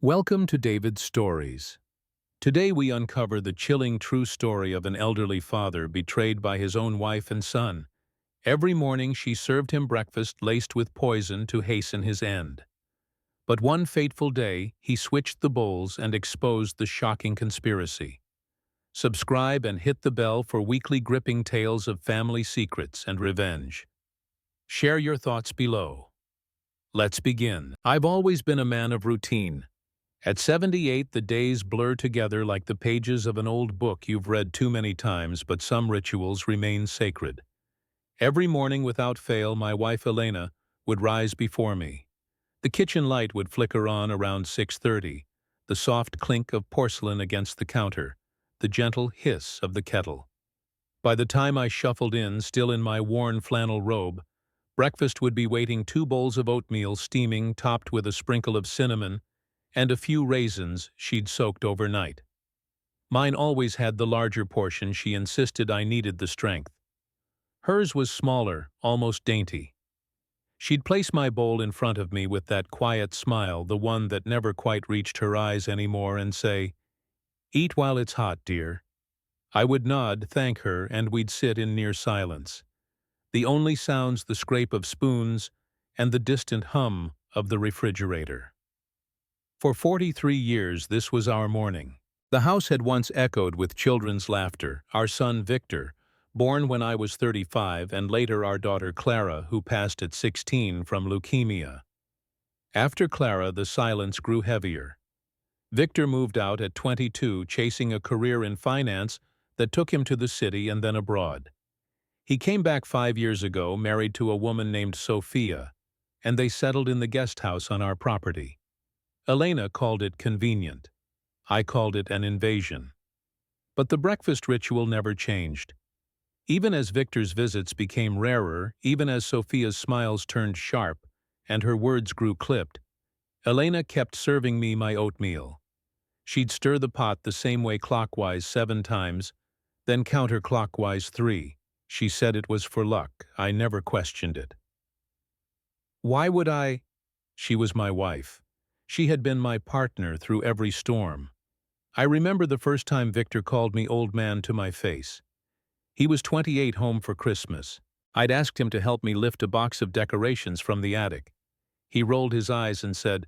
Welcome to David's Stories. Today we uncover the chilling true story of an elderly father betrayed by his own wife and son. Every morning she served him breakfast laced with poison to hasten his end. But one fateful day, he switched the bowls and exposed the shocking conspiracy. Subscribe and hit the bell for weekly gripping tales of family secrets and revenge. Share your thoughts below. Let's begin. I've always been a man of routine. At 78, the days blur together like the pages of an old book you've read too many times, but some rituals remain sacred. Every morning without fail, my wife Elena would rise before me. The kitchen light would flicker on around 6:30, the soft clink of porcelain against the counter, the gentle hiss of the kettle. By the time I shuffled in, still in my worn flannel robe, breakfast would be waiting, 2 bowls of oatmeal steaming, topped with a sprinkle of cinnamon, and a few raisins she'd soaked overnight. Mine always had the larger portion. She insisted I needed the strength. Hers was smaller, almost dainty. She'd place my bowl in front of me with that quiet smile, the one that never quite reached her eyes anymore, and say, "Eat while it's hot, dear." I would nod, thank her, and we'd sit in near silence. The only sounds the scrape of spoons and the distant hum of the refrigerator. For 43 years this was our morning. The house had once echoed with children's laughter, our son Victor, born when I was 35, and later our daughter Clara, who passed at 16 from leukemia. After Clara, the silence grew heavier. Victor moved out at 22, chasing a career in finance that took him to the city and then abroad. He came back 5 years ago, married to a woman named Sophia, and they settled in the guest house on our property. Elena called it convenient. I called it an invasion. But the breakfast ritual never changed. Even as Victor's visits became rarer, even as Sophia's smiles turned sharp and her words grew clipped, Elena kept serving me my oatmeal. She'd stir the pot the same way clockwise 7 times, then counterclockwise 3. She said it was for luck. I never questioned it. Why would I? She was my wife. She had been my partner through every storm. I remember the first time Victor called me old man to my face. He was 28, home for Christmas. I'd asked him to help me lift a box of decorations from the attic. He rolled his eyes and said,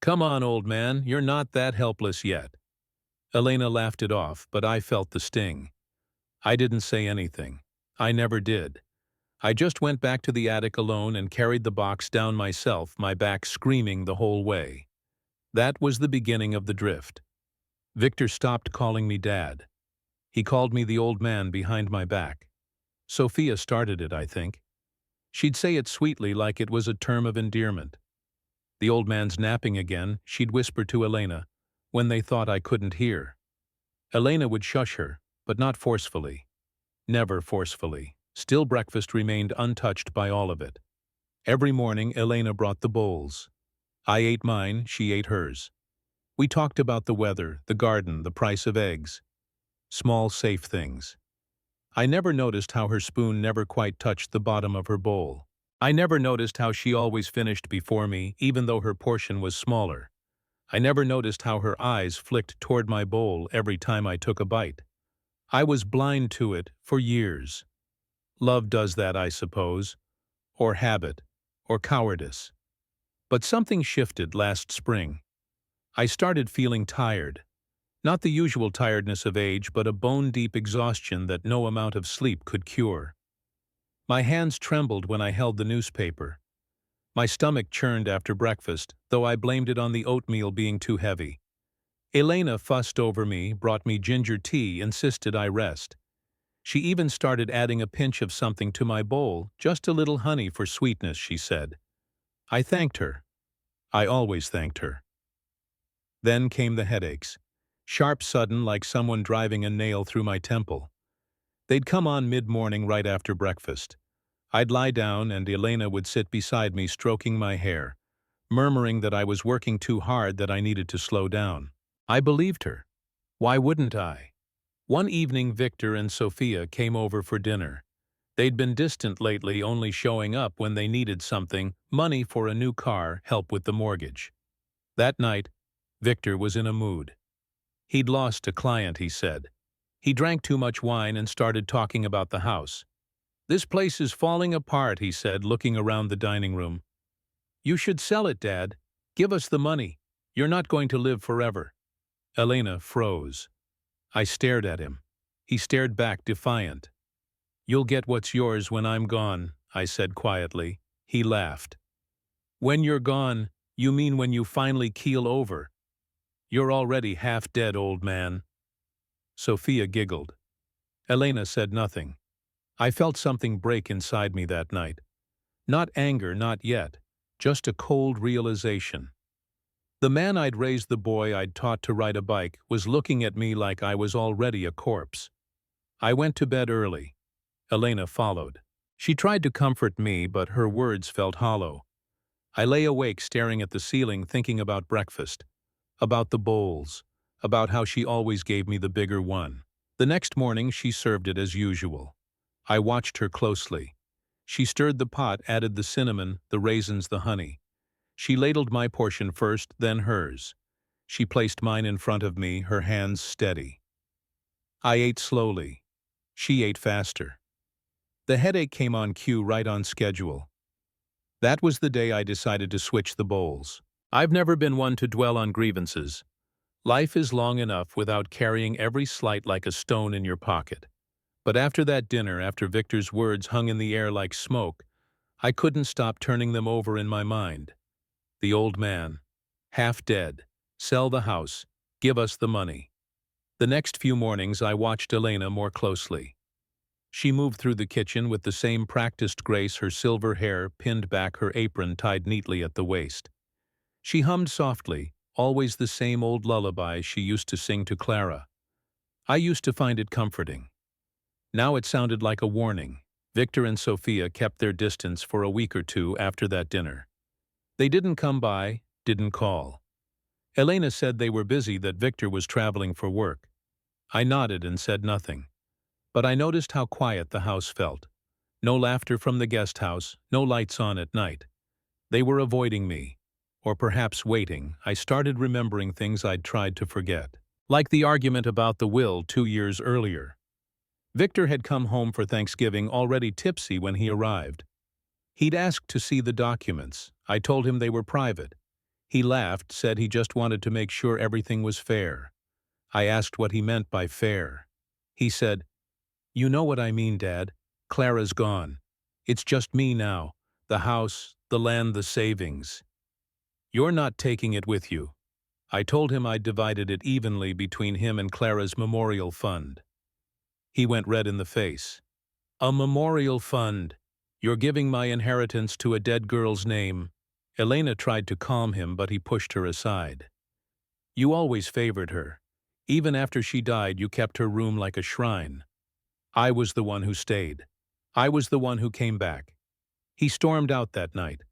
"Come on, old man, you're not that helpless yet." Elena laughed it off, but I felt the sting. I didn't say anything. I never did. I just went back to the attic alone and carried the box down myself, my back screaming the whole way. That was the beginning of the drift. Victor stopped calling me Dad. He called me the old man behind my back. Sophia started it, I think. She'd say it sweetly, like it was a term of endearment. "The old man's napping again," she'd whisper to Elena, when they thought I couldn't hear. Elena would shush her, but not forcefully. Never forcefully. Still, breakfast remained untouched by all of it. Every morning Elena brought the bowls. I ate mine, she ate hers. We talked about the weather, the garden, the price of eggs. Small, safe things. I never noticed how her spoon never quite touched the bottom of her bowl. I never noticed how she always finished before me, even though her portion was smaller. I never noticed how her eyes flicked toward my bowl every time I took a bite. I was blind to it for years. Love does that, I suppose. Or habit. Or cowardice. But something shifted last spring. I started feeling tired. Not the usual tiredness of age, but a bone-deep exhaustion that no amount of sleep could cure. My hands trembled when I held the newspaper. My stomach churned after breakfast, though I blamed it on the oatmeal being too heavy. Elena fussed over me, brought me ginger tea, insisted I rest. She even started adding a pinch of something to my bowl, just a little honey for sweetness, she said. I thanked her. I always thanked her. Then came the headaches. Sharp, sudden, like someone driving a nail through my temple. They'd come on mid-morning right after breakfast. I'd lie down and Elena would sit beside me, stroking my hair, murmuring that I was working too hard, that I needed to slow down. I believed her. Why wouldn't I? One evening Victor and Sophia came over for dinner. They'd been distant lately, only showing up when they needed something, money for a new car, help with the mortgage. That night, Victor was in a mood. He'd lost a client, he said. He drank too much wine and started talking about the house. "This place is falling apart," he said, looking around the dining room. "You should sell it, Dad. Give us the money. You're not going to live forever." Elena froze. I stared at him. He stared back, defiant. "You'll get what's yours when I'm gone," I said quietly. He laughed. "When you're gone, you mean when you finally keel over? You're already half dead, old man." Sophia giggled. Elena said nothing. I felt something break inside me that night. Not anger, not yet. Just a cold realization. The man I'd raised, the boy I'd taught to ride a bike, was looking at me like I was already a corpse. I went to bed early. Elena followed. She tried to comfort me, but her words felt hollow. I lay awake staring at the ceiling, thinking about breakfast, about the bowls, about how she always gave me the bigger one. The next morning she served it as usual. I watched her closely. She stirred the pot, added the cinnamon, the raisins, the honey. She ladled my portion first, then hers. She placed mine in front of me, her hands steady. I ate slowly. She ate faster. The headache came on cue, right on schedule. That was the day I decided to switch the bowls. I've never been one to dwell on grievances. Life is long enough without carrying every slight like a stone in your pocket. But after that dinner, after Victor's words hung in the air like smoke, I couldn't stop turning them over in my mind. The old man. Half dead. Sell the house. Give us the money. The next few mornings I watched Elena more closely. She moved through the kitchen with the same practiced grace, her silver hair pinned back, her apron tied neatly at the waist. She hummed softly, always the same old lullaby she used to sing to Clara. I used to find it comforting. Now it sounded like a warning. Victor and Sophia kept their distance for a week or two after that dinner. They didn't come by, didn't call. Elena said they were busy, that Victor was traveling for work. I nodded and said nothing. But I noticed how quiet the house felt. No laughter from the guest house, no lights on at night. They were avoiding me. Or perhaps waiting. I started remembering things I'd tried to forget. Like the argument about the will 2 years earlier. Victor had come home for Thanksgiving already tipsy when he arrived. He'd asked to see the documents. I told him they were private. He laughed, said he just wanted to make sure everything was fair. I asked what he meant by fair. He said, "You know what I mean, Dad. Clara's gone. It's just me now. The house, the land, the savings. You're not taking it with you." I told him I'd divided it evenly between him and Clara's memorial fund. He went red in the face. "A memorial fund? You're giving my inheritance to a dead girl's name." Elena tried to calm him, but he pushed her aside. "You always favored her. Even after she died, you kept her room like a shrine. I was the one who stayed. I was the one who came back." He stormed out that night.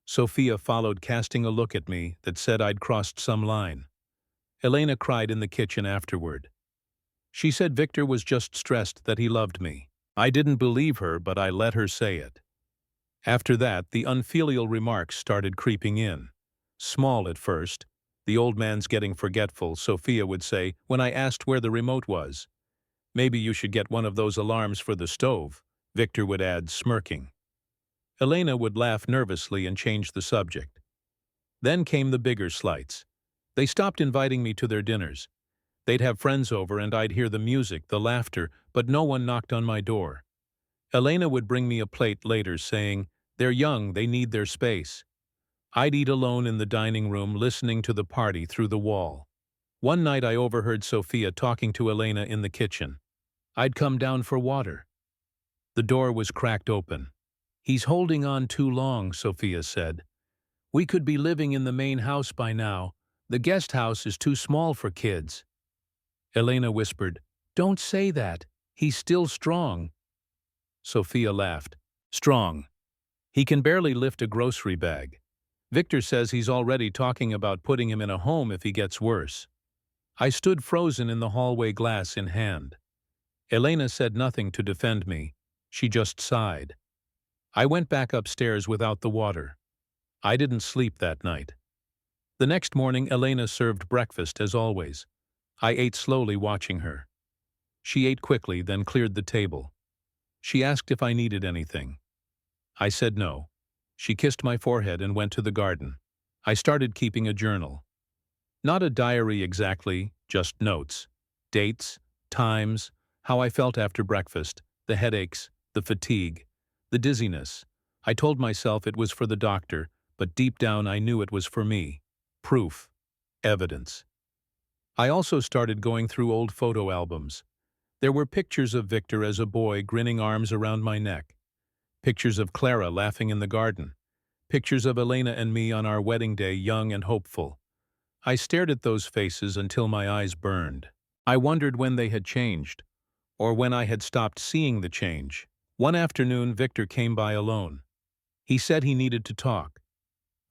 Sophia followed, casting a look at me that said I'd crossed some line. Elena cried in the kitchen afterward. She said Victor was just stressed that he loved me. I didn't believe her, but I let her say it. After that, the unfilial remarks started creeping in. Small at first. The old man's getting forgetful, Sophia would say, when I asked where the remote was. "Maybe you should get one of those alarms for the stove," Victor would add, smirking. Elena would laugh nervously and change the subject. Then came the bigger slights. They stopped inviting me to their dinners. They'd have friends over and I'd hear the music, the laughter, but no one knocked on my door. Elena would bring me a plate later, saying, "They're young, they need their space." I'd eat alone in the dining room, listening to the party through the wall. One night I overheard Sophia talking to Elena in the kitchen. I'd come down for water. The door was cracked open. "He's holding on too long," Sophia said. "We could be living in the main house by now. The guest house is too small for kids." Elena whispered, "Don't say that. He's still strong." Sophia laughed. "Strong. He can barely lift a grocery bag. Victor says he's already talking about putting him in a home if he gets worse." I stood frozen in the hallway, glass in hand. Elena said nothing to defend me. She just sighed. I went back upstairs without the water. I didn't sleep that night. The next morning, Elena served breakfast as always. I ate slowly, watching her. She ate quickly, then cleared the table. She asked if I needed anything. I said no. She kissed my forehead and went to the garden. I started keeping a journal. Not a diary exactly, just notes. Dates, times, how I felt after breakfast, the headaches, the fatigue, the dizziness. I told myself it was for the doctor, but deep down I knew it was for me. Proof. Evidence. I also started going through old photo albums. There were pictures of Victor as a boy grinning, arms around my neck. Pictures of Clara laughing in the garden. Pictures of Elena and me on our wedding day, young and hopeful. I stared at those faces until my eyes burned. I wondered when they had changed, or when I had stopped seeing the change. One afternoon, Victor came by alone. He said he needed to talk.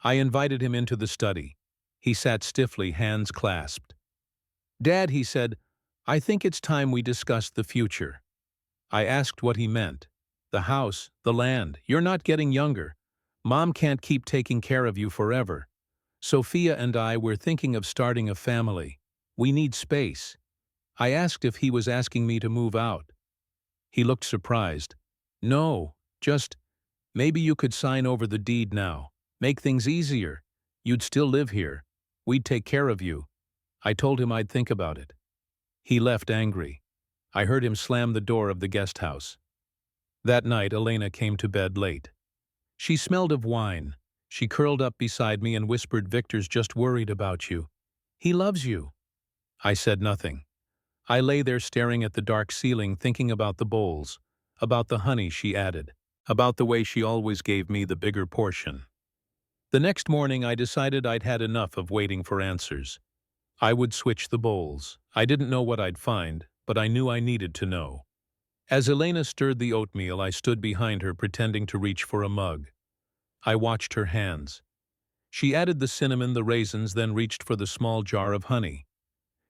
I invited him into the study. He sat stiffly, hands clasped. "Dad," he said, "I think it's time we discussed the future." I asked what he meant. "The house, the land. You're not getting younger. Mom can't keep taking care of you forever. Sophia and I were thinking of starting a family. We need space." I asked if he was asking me to move out. He looked surprised. "No, just, maybe you could sign over the deed now. Make things easier. You'd still live here. We'd take care of you." I told him I'd think about it. He left angry. I heard him slam the door of the guest house. That night, Elena came to bed late. She smelled of wine. She curled up beside me and whispered, "Victor's just worried about you. He loves you." I said nothing. I lay there staring at the dark ceiling, thinking about the bowls, about the honey she added, about the way she always gave me the bigger portion. The next morning, I decided I'd had enough of waiting for answers. I would switch the bowls. I didn't know what I'd find, but I knew I needed to know. As Elena stirred the oatmeal, I stood behind her, pretending to reach for a mug. I watched her hands. She added the cinnamon, the raisins, then reached for the small jar of honey.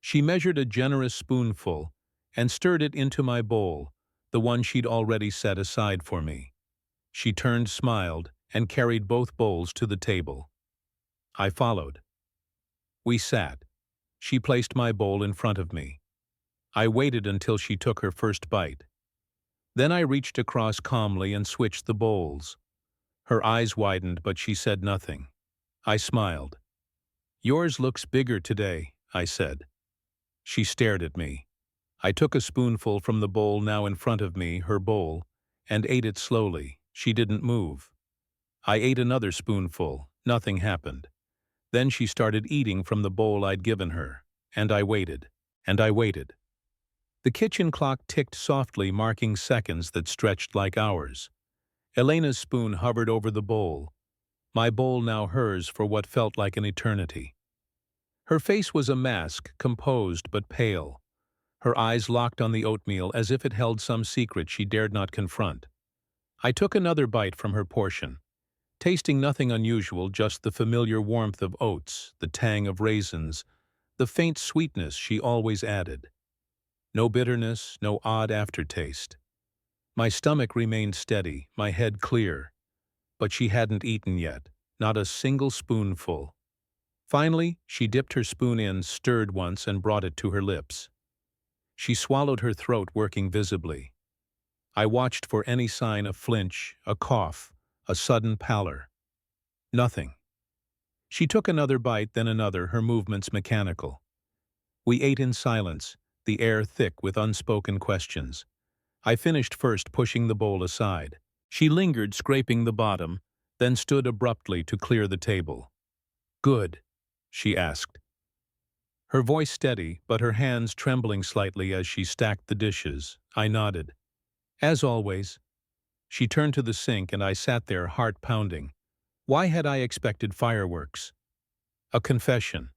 She measured a generous spoonful and stirred it into my bowl, the one she'd already set aside for me. She turned, smiled, and carried both bowls to the table. I followed. We sat. She placed my bowl in front of me. I waited until she took her first bite. Then I reached across calmly and switched the bowls. Her eyes widened, but she said nothing. I smiled. "Yours looks bigger today," I said. She stared at me. I took a spoonful from the bowl now in front of me, her bowl, and ate it slowly. She didn't move. I ate another spoonful. Nothing happened. Then she started eating from the bowl I'd given her, and I waited, and I waited. The kitchen clock ticked softly, marking seconds that stretched like hours. Elena's spoon hovered over the bowl, my bowl now hers for what felt like an eternity. Her face was a mask, composed but pale. Her eyes locked on the oatmeal as if it held some secret she dared not confront. I took another bite from her portion, tasting nothing unusual, just the familiar warmth of oats, the tang of raisins, the faint sweetness she always added. No bitterness, no odd aftertaste. My stomach remained steady, my head clear. But she hadn't eaten yet, not a single spoonful. Finally, she dipped her spoon in, stirred once, and brought it to her lips. She swallowed, her throat working visibly. I watched for any sign of flinch, a cough, a sudden pallor. Nothing. She took another bite, then another, her movements mechanical. We ate in silence, the air thick with unspoken questions. I finished first, pushing the bowl aside. She lingered, scraping the bottom, then stood abruptly to clear the table. "Good?" she asked. Her voice steady, but her hands trembling slightly as she stacked the dishes. I nodded. "As always." She turned to the sink, and I sat there, heart pounding. Why had I expected fireworks? A confession.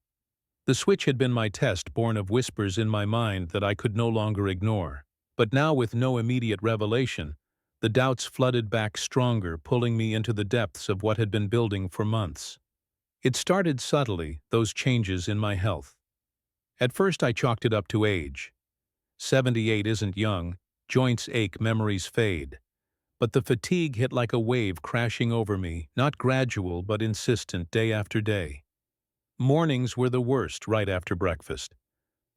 The switch had been my test, born of whispers in my mind that I could no longer ignore. But now, with no immediate revelation, the doubts flooded back stronger, pulling me into the depths of what had been building for months. It started subtly, those changes in my health. At first I chalked it up to age. 78 isn't young, joints ache, memories fade. But the fatigue hit like a wave crashing over me, not gradual but insistent, day after day. Mornings were the worst right after breakfast.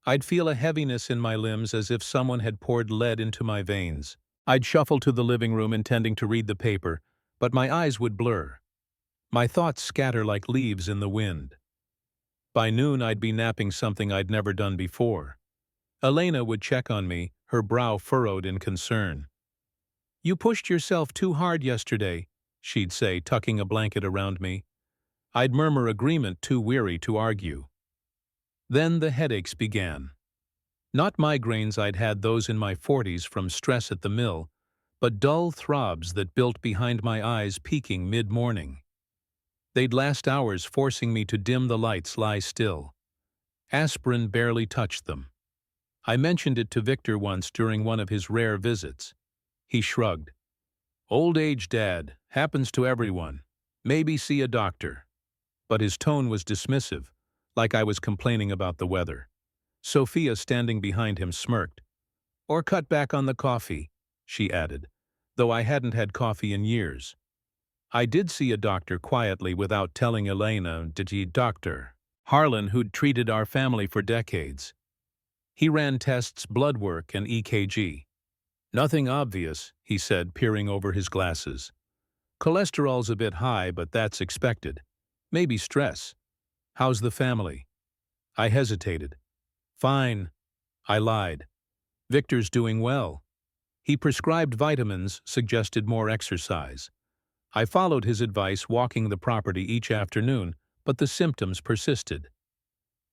I'd feel a heaviness in my limbs as if someone had poured lead into my veins. I'd shuffle to the living room intending to read the paper, but my eyes would blur. My thoughts scatter like leaves in the wind. By noon, I'd be napping something I'd never done before. Elena would check on me, her brow furrowed in concern. "You pushed yourself too hard yesterday," she'd say, tucking a blanket around me. I'd murmur agreement, too weary to argue. Then the headaches began. Not migraines, I'd had those in my 40s from stress at the mill, but dull throbs that built behind my eyes, peaking mid-morning. They'd last hours, forcing me to dim the lights, lie still. Aspirin barely touched them. I mentioned it to Victor once during one of his rare visits. He shrugged. "Old age, Dad. Happens to everyone. Maybe see a doctor." But his tone was dismissive, like I was complaining about the weather. Sophia, standing behind him, smirked. "Or cut back on the coffee," she added, though I hadn't had coffee in years. I did see a doctor quietly without telling Elena, Dr. Harlan, who'd treated our family for decades. He ran tests, blood work, and EKG. "Nothing obvious," he said, peering over his glasses. "Cholesterol's a bit high, but that's expected. Maybe stress. How's the family?" I hesitated. "Fine," I lied. "Victor's doing well. He prescribed vitamins, suggested more exercise. I followed his advice, walking the property each afternoon, but the symptoms persisted.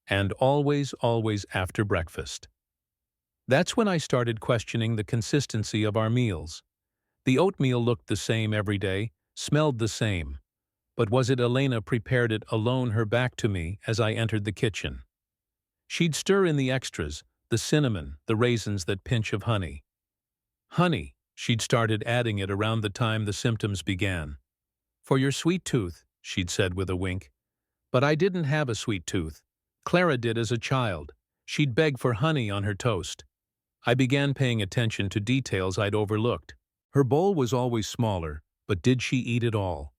And always after breakfast. That's when I started questioning the consistency of our meals. The oatmeal looked the same every day, smelled the same. But was it Elena prepared it alone, her back to me, as I entered the kitchen? She'd stir in the extras, the cinnamon, the raisins, that pinch of honey. Honey, she'd started adding it around the time the symptoms began. "For your sweet tooth," she'd said with a wink. But I didn't have a sweet tooth. Clara did as a child. She'd beg for honey on her toast. I began paying attention to details I'd overlooked. Her bowl was always smaller, but did she eat it all?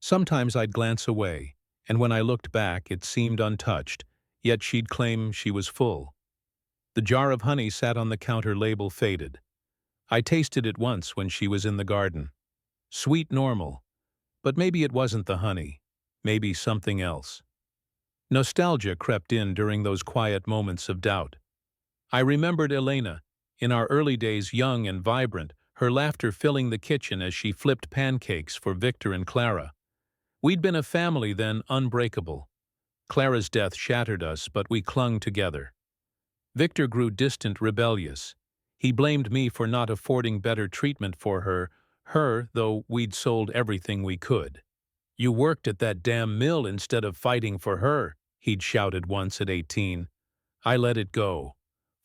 Sometimes I'd glance away, and when I looked back it seemed untouched, yet she'd claim she was full. The jar of honey sat on the counter, label faded. I tasted it once when she was in the garden. Sweet, normal. But maybe it wasn't the honey. Maybe something else. Nostalgia crept in during those quiet moments of doubt. I remembered Elena, in our early days, young and vibrant, her laughter filling the kitchen as she flipped pancakes for Victor and Clara. We'd been a family then, unbreakable. Clara's death shattered us, but we clung together. Victor grew distant, rebellious. He blamed me for not affording better treatment for her, though we'd sold everything we could. "You worked at that damn mill instead of fighting for her," he'd shouted once at 18. I let it go.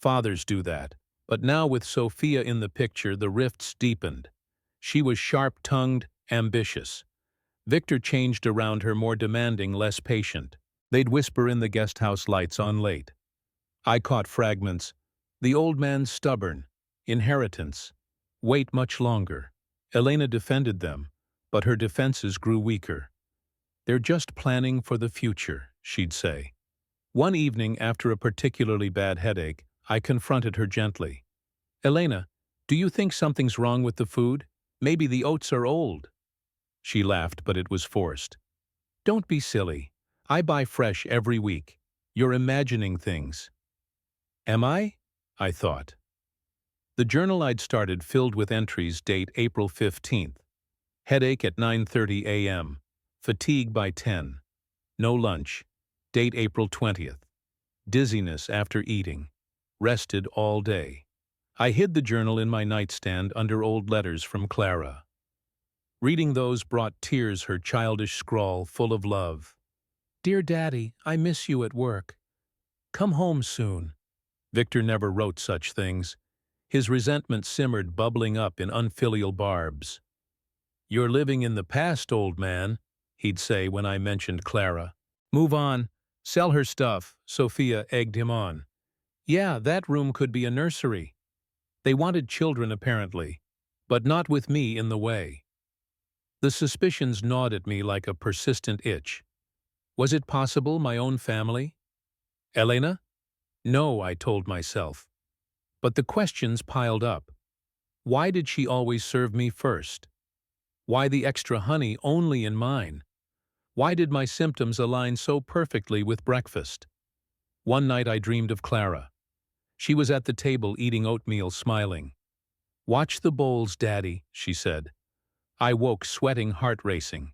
Fathers do that. But now, with Sophia in the picture, the rifts deepened. She was sharp-tongued, ambitious. Victor changed around her, more demanding, less patient. They'd whisper in the guest house, lights on late. I caught fragments. "The old man's stubborn. Inheritance. Wait much longer." Elena defended them, but her defenses grew weaker. "They're just planning for the future," she'd say. One evening, after a particularly bad headache, I confronted her gently. "Elena, do you think something's wrong with the food? Maybe the oats are old." She laughed, but it was forced. "Don't be silly. I buy fresh every week. You're imagining things." Am I? I thought. The journal I'd started filled with entries, date April 15th. Headache at 9:30 a.m. Fatigue by 10. No lunch. Date April 20th. Dizziness after eating. Rested all day. I hid the journal in my nightstand under old letters from Clara. Reading those brought tears, her childish scrawl full of love. "Dear Daddy, I miss you at work. Come home soon." Victor never wrote such things. His resentment simmered, bubbling up in unfilial barbs. "You're living in the past, old man," he'd say when I mentioned Clara. "Move on. Sell her stuff," Sophia egged him on. "Yeah, that room could be a nursery." They wanted children, apparently, but not with me in the way. The suspicions gnawed at me like a persistent itch. Was it possible my own family? Elena? No, I told myself. But the questions piled up. Why did she always serve me first? Why the extra honey only in mine? Why did my symptoms align so perfectly with breakfast? One night I dreamed of Clara. She was at the table eating oatmeal, smiling. "Watch the bowls, Daddy," she said. I woke sweating, heart racing.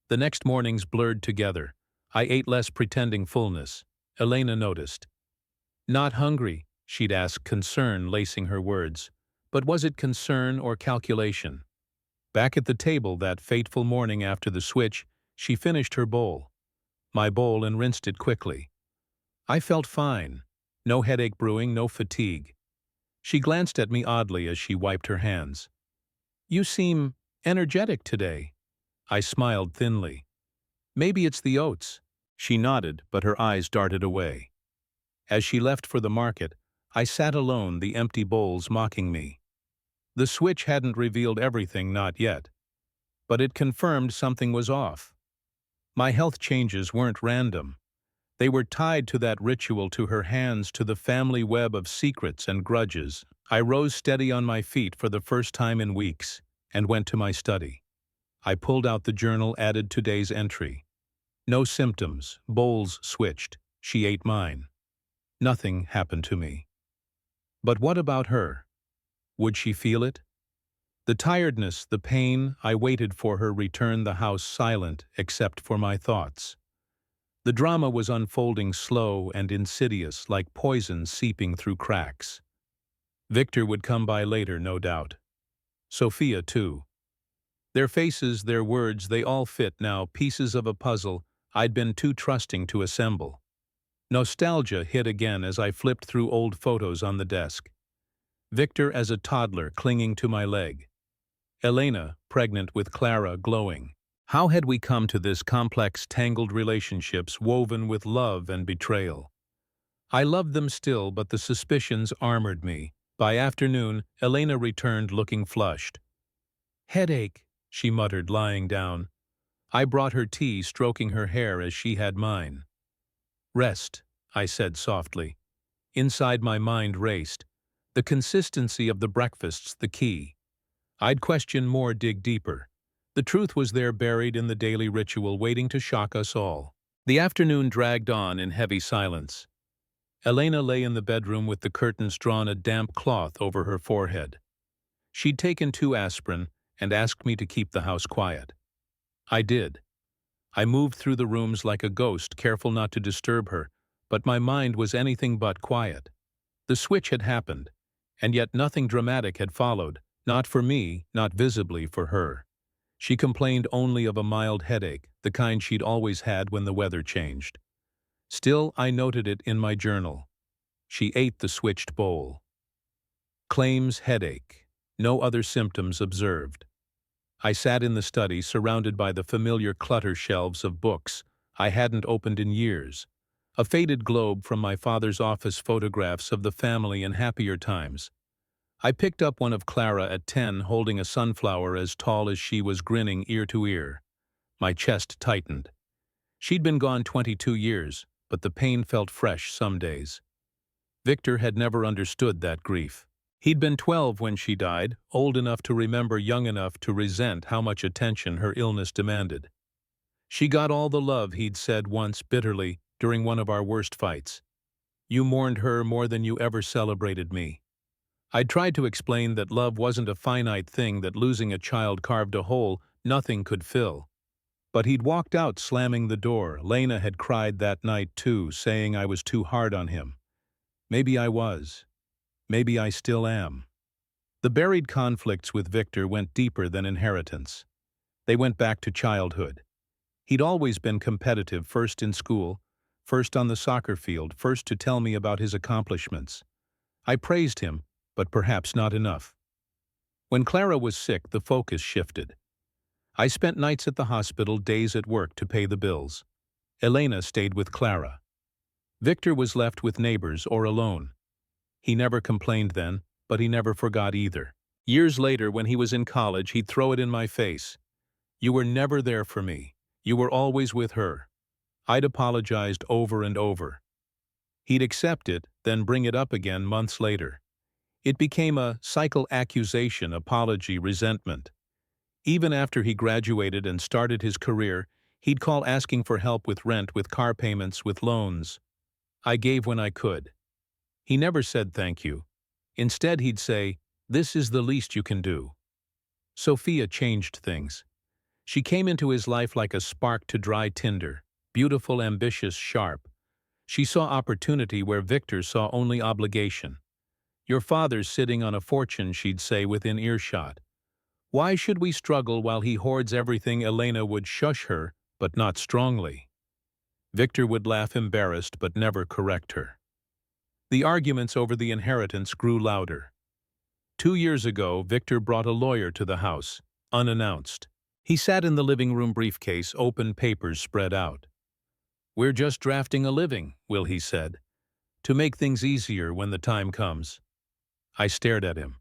The next mornings blurred together. I ate less, pretending fullness. Elena noticed. "Not hungry," she'd ask, concern lacing her words. But was it concern or calculation? Back at the table that fateful morning after the switch, she finished her bowl. My bowl, and rinsed it quickly. I felt fine. No headache brewing, no fatigue. She glanced at me oddly as she wiped her hands. "You seem energetic today." I smiled thinly. "Maybe it's the oats." She nodded, but her eyes darted away. As she left for the market, I sat alone, the empty bowls mocking me. The switch hadn't revealed everything, not yet. But it confirmed something was off. My health changes weren't random. They were tied to that ritual, to her hands, to the family web of secrets and grudges. I rose steady on my feet for the first time in weeks, and went to my study. I pulled out the journal, added today's entry. No symptoms, bowls switched, she ate mine. Nothing happened to me. But what about her? Would she feel it? The tiredness, the pain, I waited for her return, the house silent except for my thoughts. The drama was unfolding, slow and insidious, like poison seeping through cracks. Victor would come by later, no doubt. Sophia, too. Their faces, their words, they all fit now, pieces of a puzzle I'd been too trusting to assemble. Nostalgia hit again as I flipped through old photos on the desk. Victor as a toddler, clinging to my leg. Elena, pregnant with Clara, glowing. How had we come to this complex, tangled relationships woven with love and betrayal? I loved them still, but the suspicions armored me. By afternoon, Elena returned looking flushed. "Headache," she muttered, lying down. I brought her tea, stroking her hair as she had mine. "Rest," I said softly. Inside my mind raced. The consistency of the breakfast's the key. I'd question more, dig deeper. The truth was there, buried in the daily ritual, waiting to shock us all. The afternoon dragged on in heavy silence. Elena lay in the bedroom with the curtains drawn, a damp cloth over her forehead. She'd taken 2 aspirin and asked me to keep the house quiet. I did. I moved through the rooms like a ghost, careful not to disturb her, but my mind was anything but quiet. The switch had happened, and yet nothing dramatic had followed, not for me, not visibly for her. She complained only of a mild headache, the kind she'd always had when the weather changed. Still, I noted it in my journal. She ate the switched bowl. Claims headache. No other symptoms observed. I sat in the study, surrounded by the familiar clutter shelves of books I hadn't opened in years. A faded globe from my father's office, photographs of the family in happier times. I picked up one of Clara at 10, holding a sunflower as tall as she was, grinning ear to ear. My chest tightened. She'd been gone 22 years, but the pain felt fresh some days. Victor had never understood that grief. He'd been 12 when she died, old enough to remember, young enough to resent how much attention her illness demanded. She got all the love, he'd said once bitterly during one of our worst fights. "You mourned her more than you ever celebrated me." I tried to explain that love wasn't a finite thing, that losing a child carved a hole nothing could fill. But he'd walked out, slamming the door. Lena had cried that night too, saying I was too hard on him. Maybe I was. Maybe I still am. The buried conflicts with Victor went deeper than inheritance. They went back to childhood. He'd always been competitive, first in school, first on the soccer field, first to tell me about his accomplishments. I praised him, but perhaps not enough. When Clara was sick, the focus shifted. I spent nights at the hospital, days at work to pay the bills. Elena stayed with Clara. Victor was left with neighbors or alone. He never complained then, but he never forgot either. Years later, when he was in college, he'd throw it in my face. "You were never there for me. You were always with her." I'd apologized over and over. He'd accept it, then bring it up again months later. It became a cycle: accusation, apology, resentment. Even after he graduated and started his career, he'd call asking for help with rent, with car payments, with loans. I gave when I could. He never said thank you. Instead, he'd say, "This is the least you can do." Sophia changed things. She came into his life like a spark to dry tinder, beautiful, ambitious, sharp. She saw opportunity where Victor saw only obligation. "Your father's sitting on a fortune," she'd say within earshot. "Why should we struggle while he hoards everything?" Elena would shush her, but not strongly. Victor would laugh, embarrassed, but never correct her. The arguments over the inheritance grew louder. 2 years ago, Victor brought a lawyer to the house, unannounced. He sat in the living room, briefcase open, papers spread out. "We're just drafting a living will," he said, "to make things easier when the time comes." I stared at him.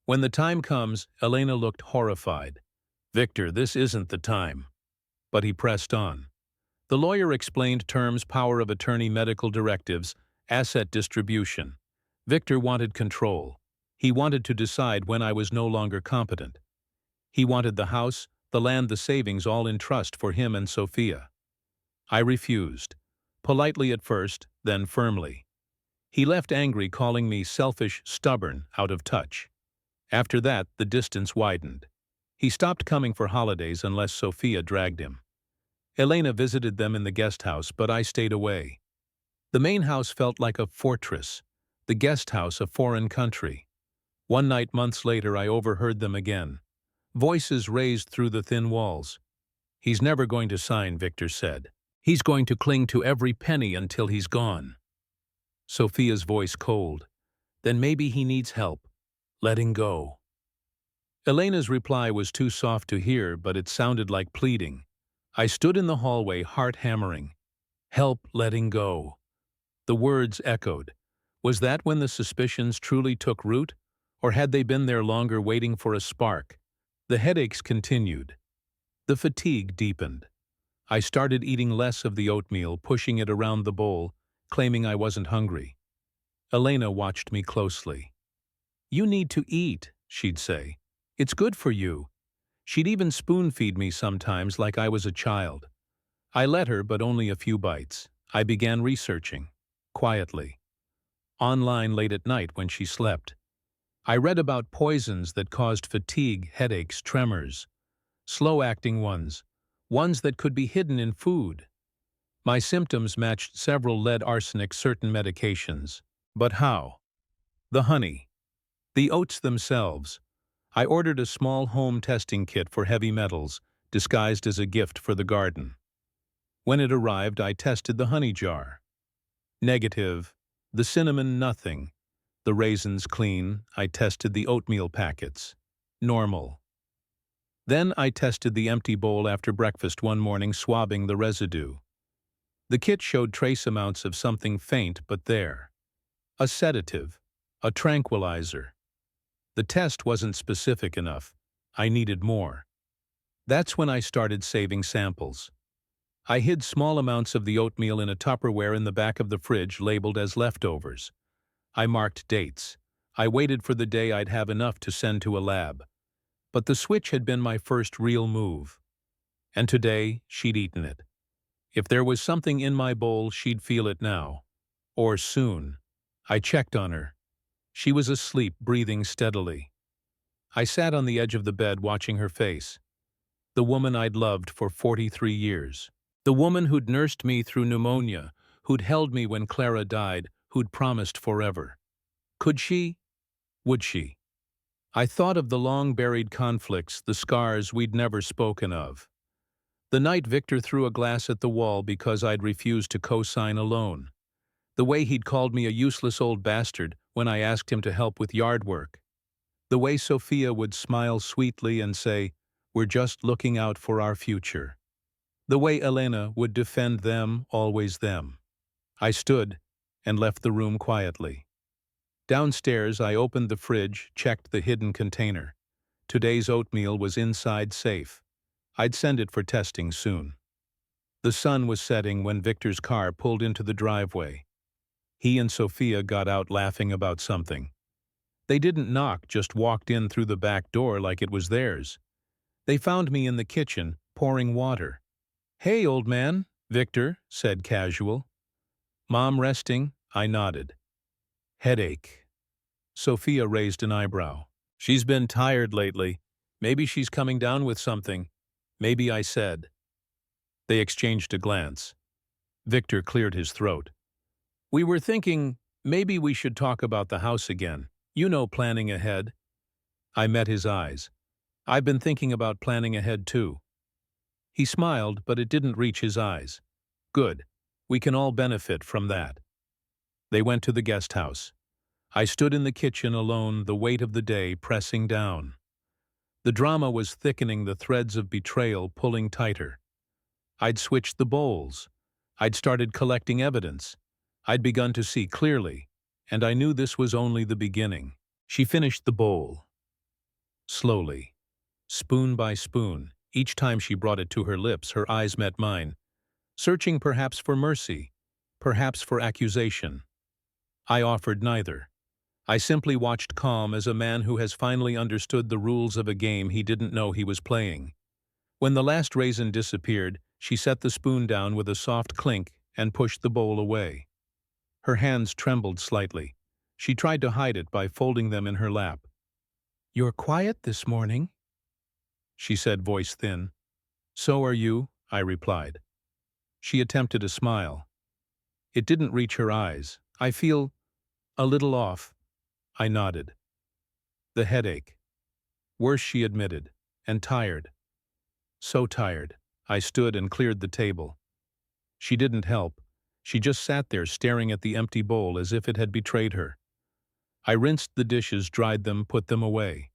"When the time comes," Elena looked horrified. "Victor, this isn't the time." But he pressed on. The lawyer explained terms: power of attorney, medical directives, asset distribution. Victor wanted control. He wanted to decide when I was no longer competent. He wanted the house, the land, the savings, all in trust for him and Sophia. I refused. Politely at first, then firmly. He left angry, calling me selfish, stubborn, out of touch. After that, the distance widened. He stopped coming for holidays unless Sophia dragged him. Elena visited them in the guest house, but I stayed away. The main house felt like a fortress, the guest house a foreign country. One night, months later, I overheard them again. Voices raised through the thin walls. "He's never going to sign," Victor said. "He's going to cling to every penny until he's gone." Sophia's voice cold. "Then maybe he needs help. Letting go." Elena's reply was too soft to hear, but it sounded like pleading. I stood in the hallway, heart hammering. Help letting go. The words echoed. Was that when the suspicions truly took root? Or had they been there longer, waiting for a spark? The headaches continued. The fatigue deepened. I started eating less of the oatmeal, pushing it around the bowl, claiming I wasn't hungry. Elena watched me closely. "You need to eat," she'd say. "It's good for you." She'd even spoon-feed me sometimes like I was a child. I let her, but only a few bites. I began researching, quietly. Online late at night when she slept. I read about poisons that caused fatigue, headaches, tremors. Slow-acting ones that could be hidden in food. My symptoms matched several: lead, arsenic, certain medications. But how? The honey. The oats themselves. I ordered a small home testing kit for heavy metals, disguised as a gift for the garden. When it arrived, I tested the honey jar. Negative. The cinnamon, nothing. The raisins, clean. I tested the oatmeal packets. Normal. Then I tested the empty bowl after breakfast one morning, swabbing the residue. The kit showed trace amounts of something faint but there. A sedative. A tranquilizer. The test wasn't specific enough. I needed more. That's when I started saving samples. I hid small amounts of the oatmeal in a Tupperware in the back of the fridge, labeled as leftovers. I marked dates. I waited for the day I'd have enough to send to a lab. But the switch had been my first real move. And today, she'd eaten it. If there was something in my bowl, she'd feel it now. Or soon. I checked on her. She was asleep, breathing steadily. I sat on the edge of the bed, watching her face. The woman I'd loved for 43 years. The woman who'd nursed me through pneumonia, who'd held me when Clara died, who'd promised forever. Could she? Would she? I thought of the long-buried conflicts, the scars we'd never spoken of. The night Victor threw a glass at the wall because I'd refused to co-sign a loan. The way he'd called me a useless old bastard when I asked him to help with yard work. The way Sophia would smile sweetly and say, "We're just looking out for our future." The way Elena would defend them, always them. I stood and left the room quietly. Downstairs, I opened the fridge, checked the hidden container. Today's oatmeal was inside, safe. I'd send it for testing soon. The sun was setting when Victor's car pulled into the driveway. He and Sophia got out laughing about something. They didn't knock, just walked in through the back door like it was theirs. They found me in the kitchen, pouring water. "Hey, old man," Victor said casual. "Mom resting?" I nodded. "Headache." Sophia raised an eyebrow. "She's been tired lately. Maybe she's coming down with something." "Maybe," I said. They exchanged a glance. Victor cleared his throat. "We were thinking maybe we should talk about the house again. You know, planning ahead." I met his eyes. "I've been thinking about planning ahead too." He smiled, but it didn't reach his eyes. "Good. We can all benefit from that." They went to the guest house. I stood in the kitchen alone, the weight of the day pressing down. The drama was thickening, the threads of betrayal pulling tighter. I'd switched the bowls. I'd started collecting evidence. I'd begun to see clearly, and I knew this was only the beginning. She finished the bowl. Slowly, spoon by spoon, each time she brought it to her lips, her eyes met mine, searching perhaps for mercy, perhaps for accusation. I offered neither. I simply watched, calm as a man who has finally understood the rules of a game he didn't know he was playing. When the last raisin disappeared, she set the spoon down with a soft clink and pushed the bowl away. Her hands trembled slightly. She tried to hide it by folding them in her lap. "You're quiet this morning," she said, voice thin. "So are you," I replied. She attempted a smile. It didn't reach her eyes. "I feel a little off." I nodded. "The headache." "Worse," she admitted. "And tired." "So tired." I stood and cleared the table. She didn't help. She just sat there staring at the empty bowl as if it had betrayed her. I rinsed the dishes, dried them, put them away.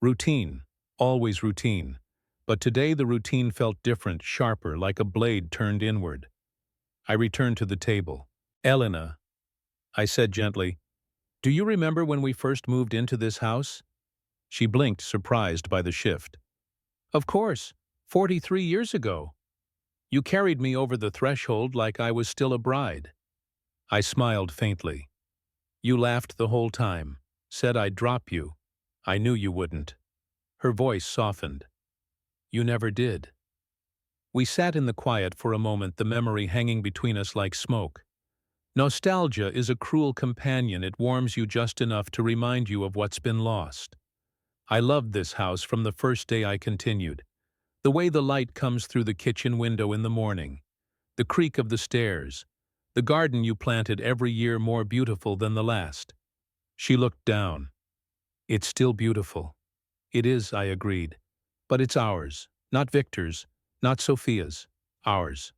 Routine. Always routine. But today the routine felt different, sharper, like a blade turned inward. I returned to the table. "Elena," I said gently, "do you remember when we first moved into this house?" She blinked, surprised by the shift. "Of course, 43 years ago. You carried me over the threshold like I was still a bride." I smiled faintly. "You laughed the whole time, said I'd drop you. I knew you wouldn't." Her voice softened. "You never did." We sat in the quiet for a moment, the memory hanging between us like smoke. Nostalgia is a cruel companion. It warms you just enough to remind you of what's been lost. "I loved this house from the first day," I continued. "The way the light comes through the kitchen window in the morning, the creak of the stairs, the garden you planted every year more beautiful than the last." She looked down. "It's still beautiful." "It is," I agreed. "But it's ours, not Victor's, not Sophia's, ours."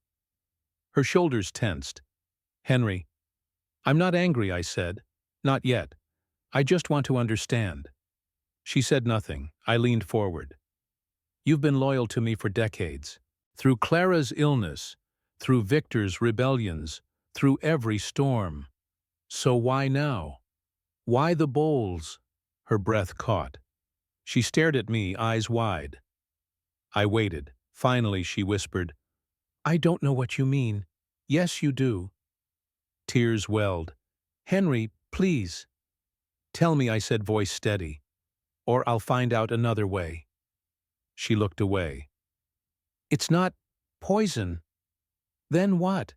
Her shoulders tensed. "Henry." "I'm not angry," I said. "Not yet. I just want to understand." She said nothing. I leaned forward. "You've been loyal to me for decades. Through Clara's illness, through Victor's rebellions, through every storm. So why now? Why the bowls?" Her breath caught. She stared at me, eyes wide. I waited. Finally, she whispered, "I don't know what you mean." "Yes, you do." Tears welled. "Henry, please." "Tell me," I said, voice steady, "or I'll find out another way." She looked away. "It's not poison." "Then what?"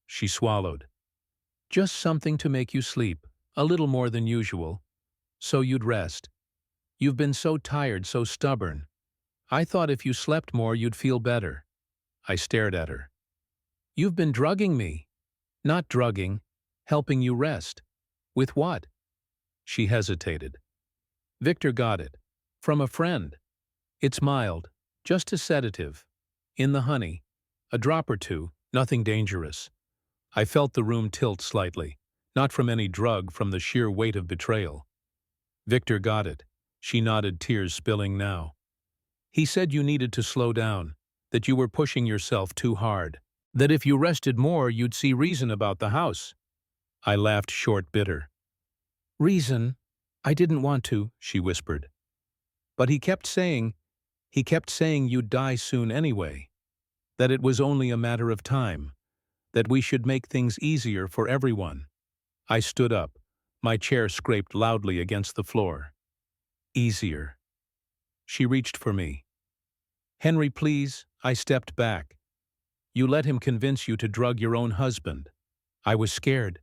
She swallowed. "Just something to make you sleep, a little more than usual, so you'd rest. You've been so tired, so stubborn. I thought if you slept more you'd feel better." I stared at her. "You've been drugging me." "Not drugging, helping you rest." "With what?" She hesitated. "Victor got it. From a friend. It's mild, just a sedative. In the honey. A drop or two, nothing dangerous." I felt the room tilt slightly, not from any drug, from the sheer weight of betrayal. "Victor got it." She nodded, tears spilling now. "He said you needed to slow down, that you were pushing yourself too hard, that if you rested more you'd see reason about the house." I laughed short, bitter. "Reason? I didn't want to," she whispered. "But he kept saying you'd die soon anyway." that it was only a matter of time, that we should make things easier for everyone. I stood up. My chair scraped loudly against the floor. Easier. She reached for me. Henry, please, I stepped back. You let him convince you to drug your own husband. I was scared,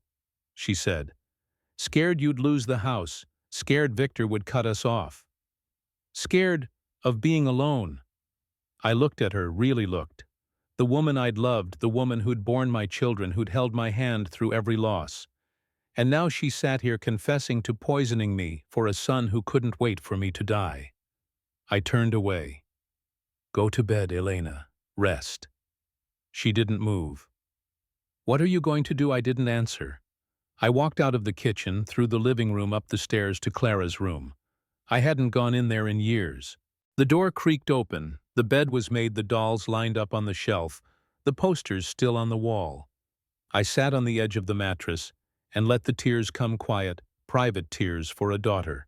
she said. Scared you'd lose the house, scared Victor would cut us off. Scared of being alone. I looked at her, really looked. The woman I'd loved, the woman who'd borne my children, who'd held my hand through every loss. And now she sat here confessing to poisoning me for a son who couldn't wait for me to die. I turned away. Go to bed, Elena. Rest. She didn't move. What are you going to do? I didn't answer. I walked out of the kitchen, through the living room, up the stairs to Clara's room. I hadn't gone in there in years. The door creaked open, the bed was made, the dolls lined up on the shelf, the posters still on the wall. I sat on the edge of the mattress and let the tears come, quiet, private tears for a daughter.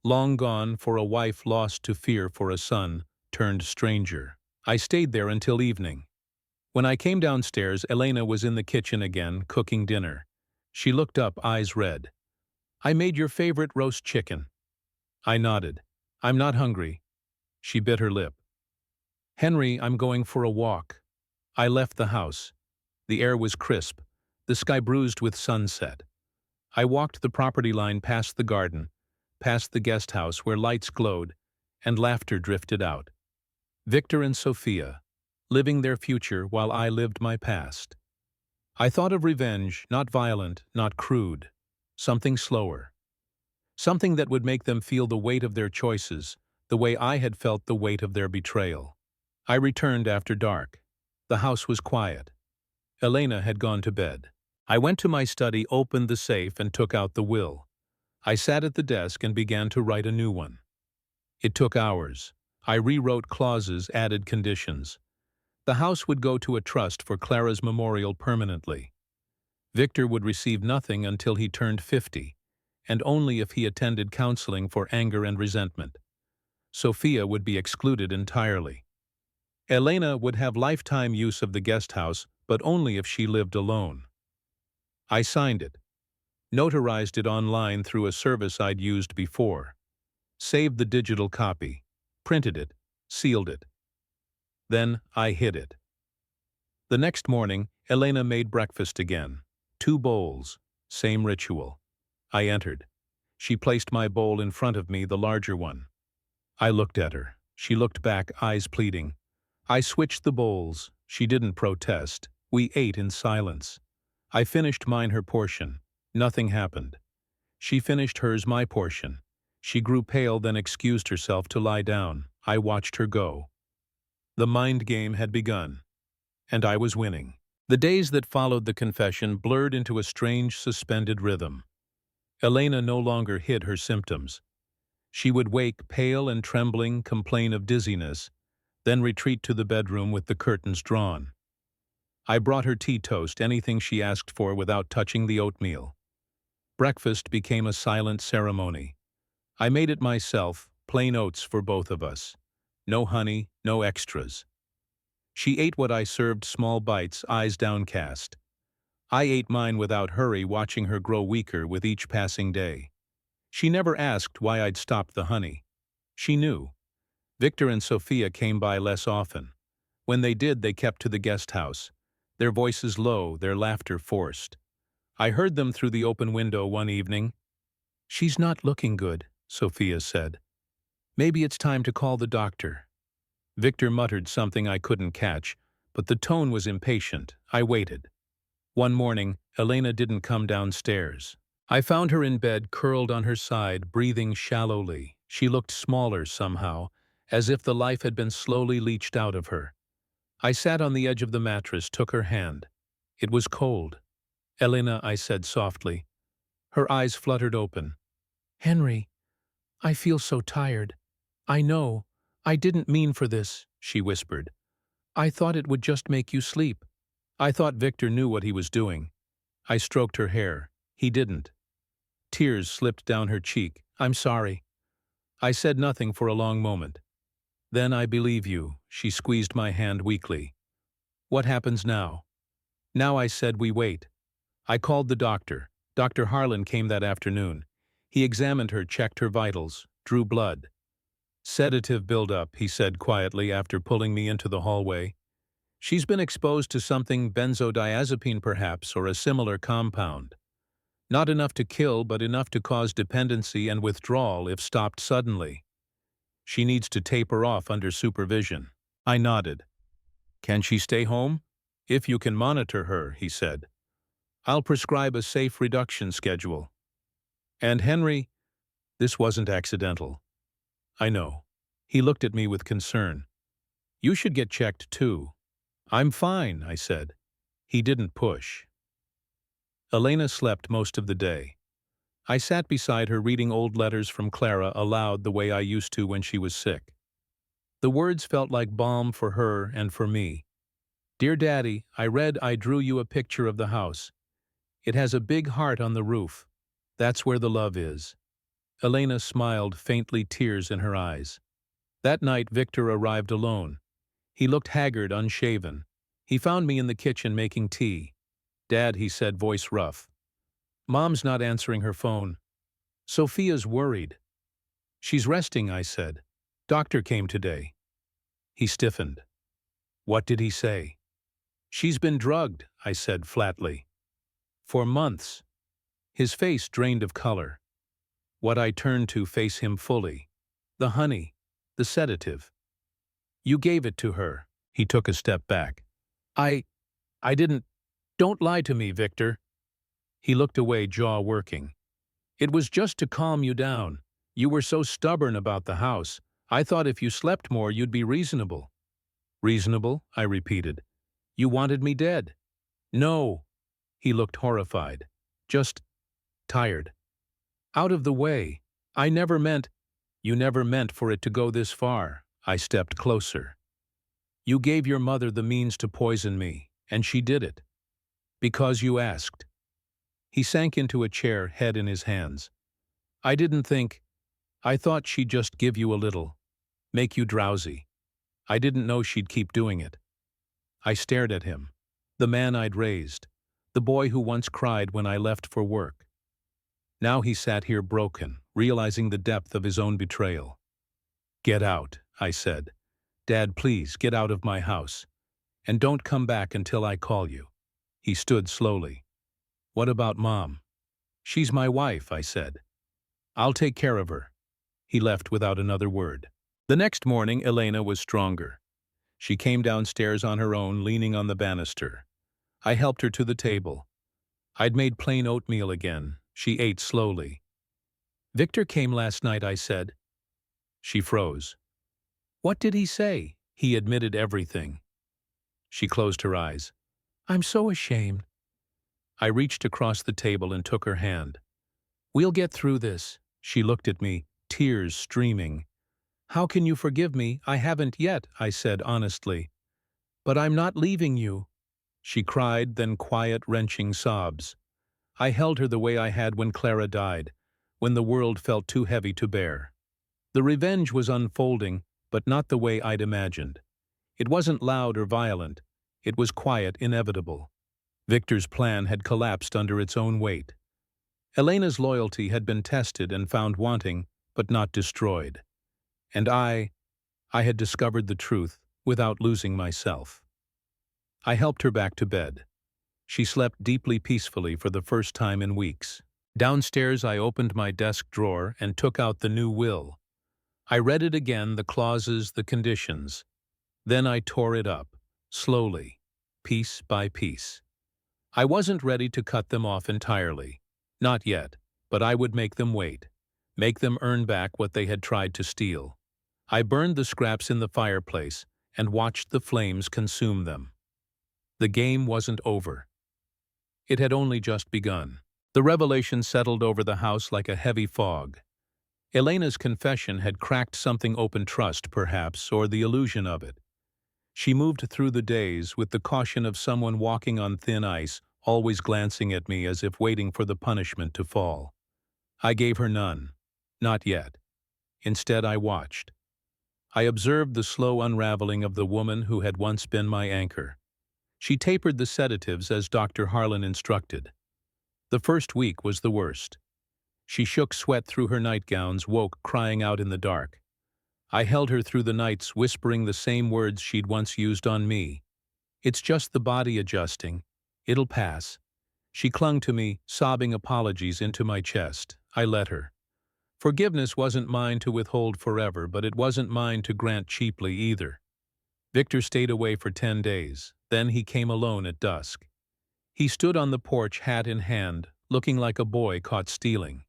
Long gone, for a wife lost to fear, for a son turned stranger. I stayed there until evening. When I came downstairs, Elena was in the kitchen again, cooking dinner. She looked up, eyes red. I made your favorite roast chicken. I nodded. I'm not hungry. She bit her lip. Henry, I'm going for a walk. I left the house. The air was crisp, the sky bruised with sunset. I walked the property line past the garden, past the guest house where lights glowed and laughter drifted out. Victor and Sophia, living their future while I lived my past. I thought of revenge, not violent, not crude, something slower. Something that would make them feel the weight of their choices, the way I had felt the weight of their betrayal. I returned after dark. The house was quiet. Elena had gone to bed. I went to my study, opened the safe, and took out the will. I sat at the desk and began to write a new one. It took hours. I rewrote clauses, added conditions. The house would go to a trust for Clara's memorial permanently. Victor would receive nothing until he turned 50, and only if he attended counseling for anger and resentment. Sophia would be excluded entirely. Elena would have lifetime use of the guest house, but only if she lived alone. I signed it, notarized it online through a service I'd used before, saved the digital copy, printed it, sealed it. Then I hid it. The next morning, Elena made breakfast again. 2 bowls, same ritual. I entered. She placed my bowl in front of me, the larger one. I looked at her. She looked back, eyes pleading. I switched the bowls. She didn't protest. We ate in silence. I finished mine, her portion. Nothing happened. She finished hers, my portion. She grew pale, then excused herself to lie down. I watched her go. The mind game had begun, and I was winning. The days that followed the confession blurred into a strange, suspended rhythm. Elena no longer hid her symptoms. She would wake, pale and trembling, complain of dizziness, then retreat to the bedroom with the curtains drawn. I brought her tea, toast, anything she asked for without touching the oatmeal. Breakfast became a silent ceremony. I made it myself, plain oats for both of us. No honey, no extras. She ate what I served, small bites, eyes downcast. I ate mine without hurry, watching her grow weaker with each passing day. She never asked why I'd stopped the honey. She knew. Victor and Sophia came by less often. When they did, they kept to the guest house, their voices low, their laughter forced. I heard them through the open window one evening. She's not looking good, Sophia said. Maybe it's time to call the doctor. Victor muttered something I couldn't catch, but the tone was impatient. I waited. One morning, Elena didn't come downstairs. I found her in bed, curled on her side, breathing shallowly. She looked smaller somehow, as if the life had been slowly leached out of her. I sat on the edge of the mattress, took her hand. It was cold. Elena, I said softly. Her eyes fluttered open. Henry, I feel so tired. I know. I didn't mean for this, she whispered. I thought it would just make you sleep. I thought Victor knew what he was doing. I stroked her hair. He didn't. Tears slipped down her cheek. I'm sorry. I said nothing for a long moment. Then I believe you, she squeezed my hand weakly. What happens now? Now I said we wait. I called the doctor. Dr. Harlan came that afternoon. He examined her, checked her vitals, drew blood. Sedative buildup, he said quietly after pulling me into the hallway. She's been exposed to something benzodiazepine perhaps, or a similar compound. Not enough to kill, but enough to cause dependency and withdrawal if stopped suddenly. She needs to taper off under supervision. I nodded. Can she stay home? If you can monitor her, he said. I'll prescribe a safe reduction schedule. And Henry, this wasn't accidental. I know. He looked at me with concern. You should get checked too. I'm fine, I said. He didn't push. Elena slept most of the day. I sat beside her reading old letters from Clara aloud the way I used to when she was sick. The words felt like balm for her and for me. Dear Daddy, I read I drew you a picture of the house. It has a big heart on the roof. That's where the love is. Elena smiled, faintly, tears in her eyes. That night Victor arrived alone. He looked haggard, unshaven. He found me in the kitchen making tea. Dad, he said, voice rough. Mom's not answering her phone. Sophia's worried. She's resting, I said. Doctor came today. He stiffened. What did he say? She's been drugged, I said flatly. For months. His face drained of color. What I turned to face him fully. The honey. The sedative. You gave it to her. He took a step back. I didn't. Don't lie to me, Victor. He looked away, jaw working. It was just to calm you down. You were so stubborn about the house. I thought if you slept more, you'd be reasonable. Reasonable? I repeated. You wanted me dead. No. He looked horrified. Just tired. Out of the way. I never meant. You never meant for it to go this far. I stepped closer. You gave your mother the means to poison me, and she did it. Because you asked. He sank into a chair, head in his hands. I didn't think. I thought she'd just give you a little. Make you drowsy. I didn't know she'd keep doing it. I stared at him. The man I'd raised. The boy who once cried when I left for work. Now he sat here broken, realizing the depth of his own betrayal. Get out, I said. Dad, please, get out of my house. And don't come back until I call you. He stood slowly. What about Mom? She's my wife, I said. I'll take care of her. He left without another word. The next morning, Elena was stronger. She came downstairs on her own, leaning on the banister. I helped her to the table. I'd made plain oatmeal again. She ate slowly. Victor came last night, I said. She froze. What did he say? He admitted everything. She closed her eyes. I'm so ashamed. I reached across the table and took her hand. We'll get through this. She looked at me, tears streaming. How can you forgive me? I haven't yet, I said honestly. But I'm not leaving you. She cried, then quiet, wrenching sobs. I held her the way I had when Clara died, when the world felt too heavy to bear. The revenge was unfolding, but not the way I'd imagined. It wasn't loud or violent. It was quiet, inevitable. Victor's plan had collapsed under its own weight. Elena's loyalty had been tested and found wanting, but not destroyed. And I had discovered the truth without losing myself. I helped her back to bed. She slept deeply peacefully for the first time in weeks. Downstairs, I opened my desk drawer and took out the new will. I read it again, the clauses, the conditions. Then I tore it up, slowly, piece by piece. I wasn't ready to cut them off entirely. Not yet, but I would make them wait. Make them earn back what they had tried to steal. I burned the scraps in the fireplace and watched the flames consume them. The game wasn't over. It had only just begun. The revelation settled over the house like a heavy fog. Elena's confession had cracked something open, trust, perhaps, or the illusion of it. She moved through the days with the caution of someone walking on thin ice, always glancing at me as if waiting for the punishment to fall. I gave her none. Not yet. Instead, I watched. I observed the slow unraveling of the woman who had once been my anchor. She tapered the sedatives as Dr. Harlan instructed. The first week was the worst. She shook sweat through her nightgowns, woke crying out in the dark. I held her through the nights, whispering the same words she'd once used on me. "It's just the body adjusting. It'll pass." She clung to me, sobbing apologies into my chest. I let her. Forgiveness wasn't mine to withhold forever, but it wasn't mine to grant cheaply either. Victor stayed away for 10 days. Then he came alone at dusk. He stood on the porch, hat in hand, looking like a boy caught stealing.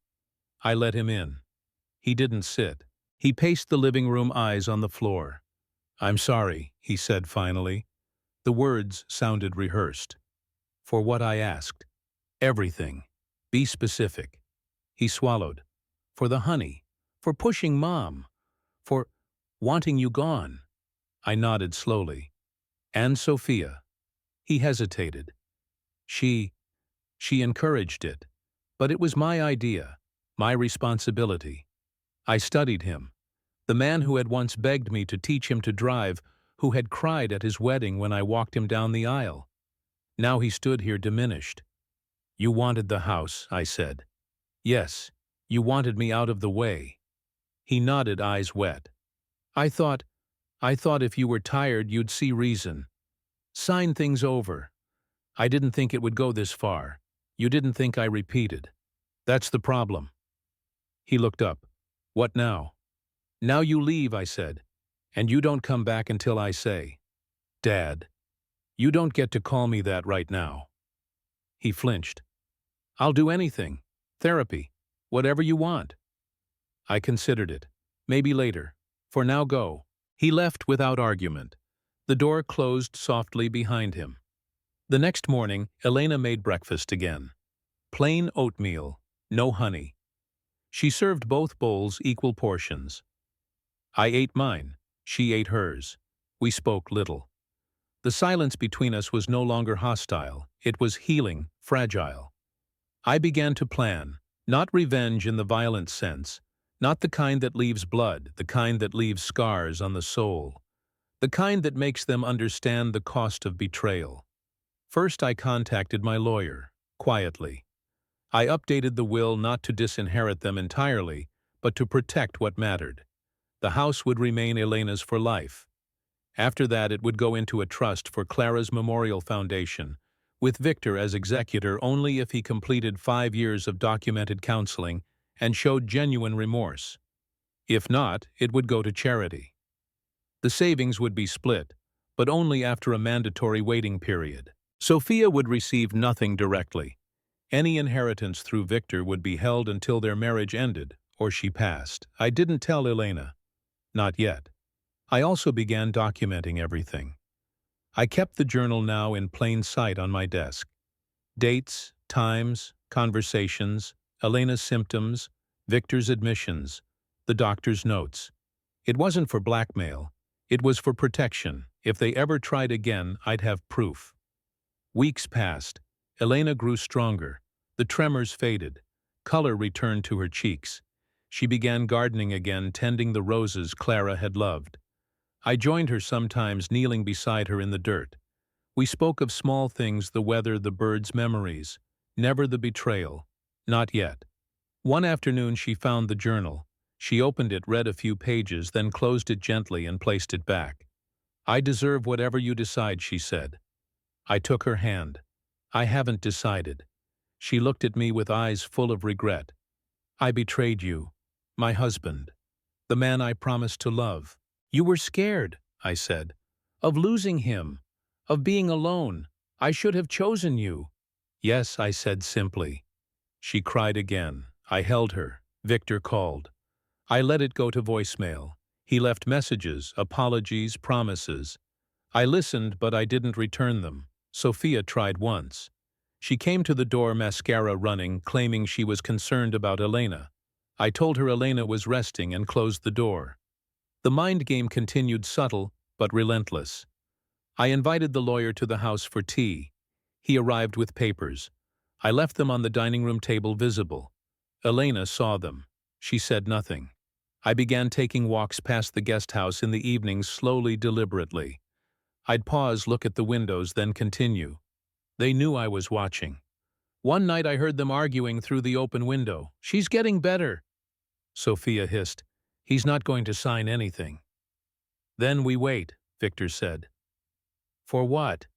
I let him in. He didn't sit. He paced the living room, eyes on the floor. "I'm sorry," he said finally. The words sounded rehearsed. "For what I asked. Everything. Be specific." He swallowed. "For the honey. For pushing Mom. For wanting you gone." I nodded slowly. "And Sophia." He hesitated. She encouraged it. But it was my idea, my responsibility. I studied him. The man who had once begged me to teach him to drive, who had cried at his wedding when I walked him down the aisle. Now he stood here diminished. "You wanted the house," I said. "Yes, you wanted me out of the way." He nodded, eyes wet. I thought if you were tired you'd see reason. Sign things over. I didn't think it would go this far. You didn't think I repeated. That's the problem." He looked up. "What now?" "Now you leave," I said. "And you don't come back until I say." "Dad, you don't get to call me that right now." He flinched. "I'll do anything. Therapy. Whatever you want." I considered it. "Maybe later. For now, go." He left without argument. The door closed softly behind him. The next morning, Elena made breakfast again. Plain oatmeal, no honey. She served both bowls equal portions. I ate mine. She ate hers. We spoke little. The silence between us was no longer hostile. It was healing, fragile. I began to plan, not revenge in the violent sense, not the kind that leaves blood, the kind that leaves scars on the soul, the kind that makes them understand the cost of betrayal. First, I contacted my lawyer, quietly. I updated the will not to disinherit them entirely, but to protect what mattered. The house would remain Elena's for life. After that, it would go into a trust for Clara's Memorial Foundation, with Victor as executor only if he completed 5 years of documented counseling and showed genuine remorse. If not, it would go to charity. The savings would be split, but only after a mandatory waiting period. Sophia would receive nothing directly. Any inheritance through Victor would be held until their marriage ended or she passed. I didn't tell Elena. Not yet. I also began documenting everything. I kept the journal now in plain sight on my desk. Dates, times, conversations, Elena's symptoms, Victor's admissions, the doctor's notes. It wasn't for blackmail. It was for protection. If they ever tried again, I'd have proof. Weeks passed. Elena grew stronger. The tremors faded. Color returned to her cheeks. She began gardening again, tending the roses Clara had loved. I joined her sometimes, kneeling beside her in the dirt. We spoke of small things, the weather, the birds, memories. Never the betrayal. Not yet. One afternoon she found the journal. She opened it, read a few pages, then closed it gently and placed it back. "I deserve whatever you decide," she said. I took her hand. "I haven't decided." She looked at me with eyes full of regret. "I betrayed you. My husband. The man I promised to love." "You were scared," I said, "of losing him, of being alone. I should have chosen you." "Yes," I said simply. She cried again. I held her. Victor called. I let it go to voicemail. He left messages, apologies, promises. I listened, but I didn't return them. Sophia tried once. She came to the door, mascara running, claiming she was concerned about Elena. I told her Elena was resting and closed the door. The mind game continued, subtle but relentless. I invited the lawyer to the house for tea. He arrived with papers. I left them on the dining room table, visible. Elena saw them. She said nothing. I began taking walks past the guest house in the evenings, slowly, deliberately. I'd pause, look at the windows, then continue. They knew I was watching. One night I heard them arguing through the open window. "She's getting better," Sophia hissed. "He's not going to sign anything." "Then we wait," Victor said. "For what?"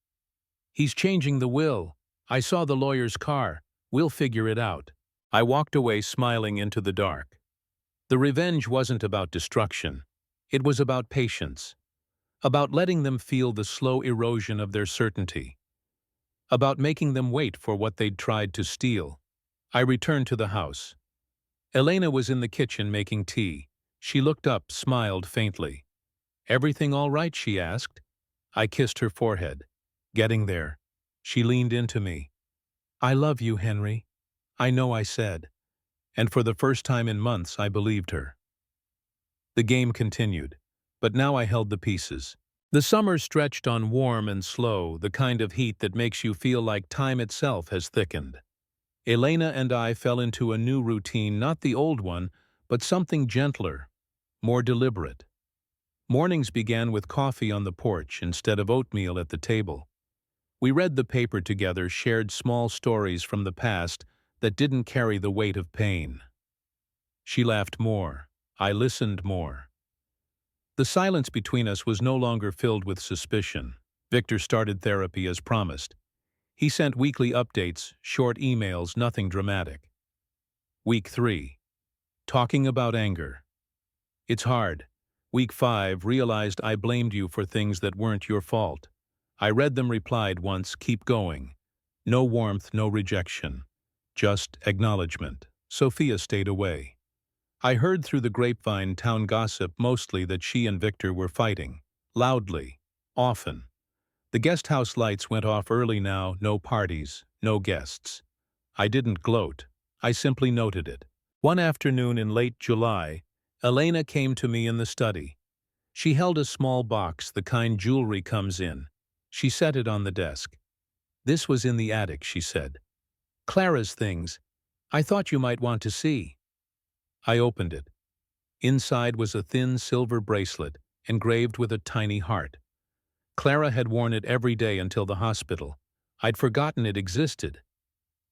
"He's changing the will. I saw the lawyer's car. We'll figure it out." I walked away, smiling into the dark. The revenge wasn't about destruction. It was about patience. About letting them feel the slow erosion of their certainty. About making them wait for what they'd tried to steal. I returned to the house. Elena was in the kitchen making tea. She looked up, smiled faintly. "Everything all right?" she asked. I kissed her forehead. "Getting there." She leaned into me. "I love you, Henry." I know I said. And for the first time in months, I believed her. The game continued, but now I held the pieces. The summer stretched on, warm and slow, the kind of heat that makes you feel like time itself has thickened. Elena and I fell into a new routine, not the old one, but something gentler, more deliberate. Mornings began with coffee on the porch instead of oatmeal at the table. We read the paper together, shared small stories from the past that didn't carry the weight of pain. She laughed more. I listened more. The silence between us was no longer filled with suspicion. Victor started therapy as promised. He sent weekly updates, short emails, nothing dramatic. Week 3. Talking about anger. "It's hard." Week 5. Realized I blamed you for things that weren't your fault. I read them, replied once, "Keep going." No warmth, no rejection. Just acknowledgement. Sophia stayed away. I heard through the grapevine town gossip, mostly that she and Victor were fighting. Loudly. Often. The guest house lights went off early now, no parties, no guests. I didn't gloat. I simply noted it. One afternoon in late July, Elena came to me in the study. She held a small box, the kind jewelry comes in. She set it on the desk. "This was in the attic," she said. "Clara's things. I thought you might want to see." I opened it. Inside was a thin silver bracelet, engraved with a tiny heart. Clara had worn it every day until the hospital. I'd forgotten it existed.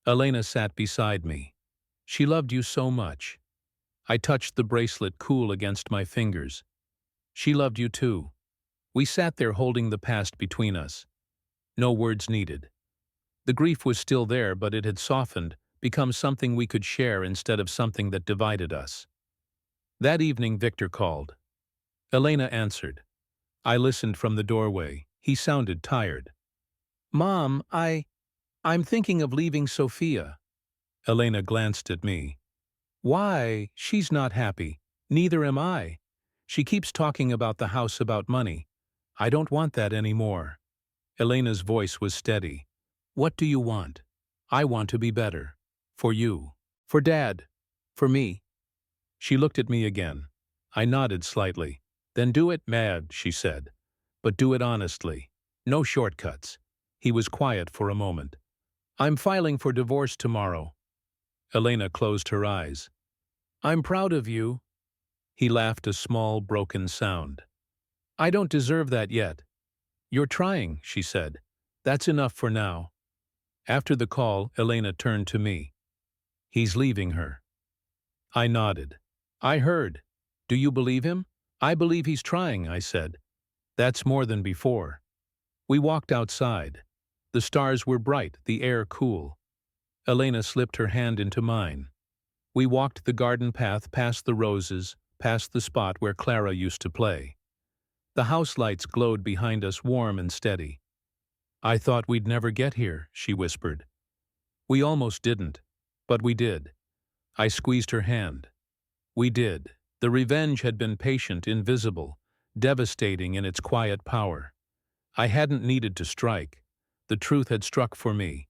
Elena sat beside me. "She loved you so much." I touched the bracelet, cool against my fingers. "She loved you too." We sat there holding the past between us. No words needed. The grief was still there, but it had softened, become something we could share instead of something that divided us. That evening Victor called. Elena answered. I listened from the doorway. He sounded tired. "Mom, I'm thinking of leaving Sophia." Elena glanced at me. "Why? She's not happy. Neither am I. She keeps talking about the house, about money. I don't want that anymore." Elena's voice was steady. "What do you want?" "I want to be better. For you. For Dad. For me." She looked at me again. I nodded slightly. "Then do it, mad," she said. "But do it honestly. No shortcuts." He was quiet for a moment. "I'm filing for divorce tomorrow." Elena closed her eyes. "I'm proud of you." He laughed, a small, broken sound. "I don't deserve that yet." "You're trying," she said. "That's enough for now." After the call, Elena turned to me. "He's leaving her." I nodded. "I heard. Do you believe him?" "I believe he's trying," I said. "That's more than before." We walked outside. The stars were bright, the air cool. Elena slipped her hand into mine. We walked the garden path, past the roses, past the spot where Clara used to play. The house lights glowed behind us, warm and steady. "I thought we'd never get here," she whispered. "We almost didn't. But we did." I squeezed her hand. We did. The revenge had been patient, invisible, devastating in its quiet power. I hadn't needed to strike. The truth had struck for me.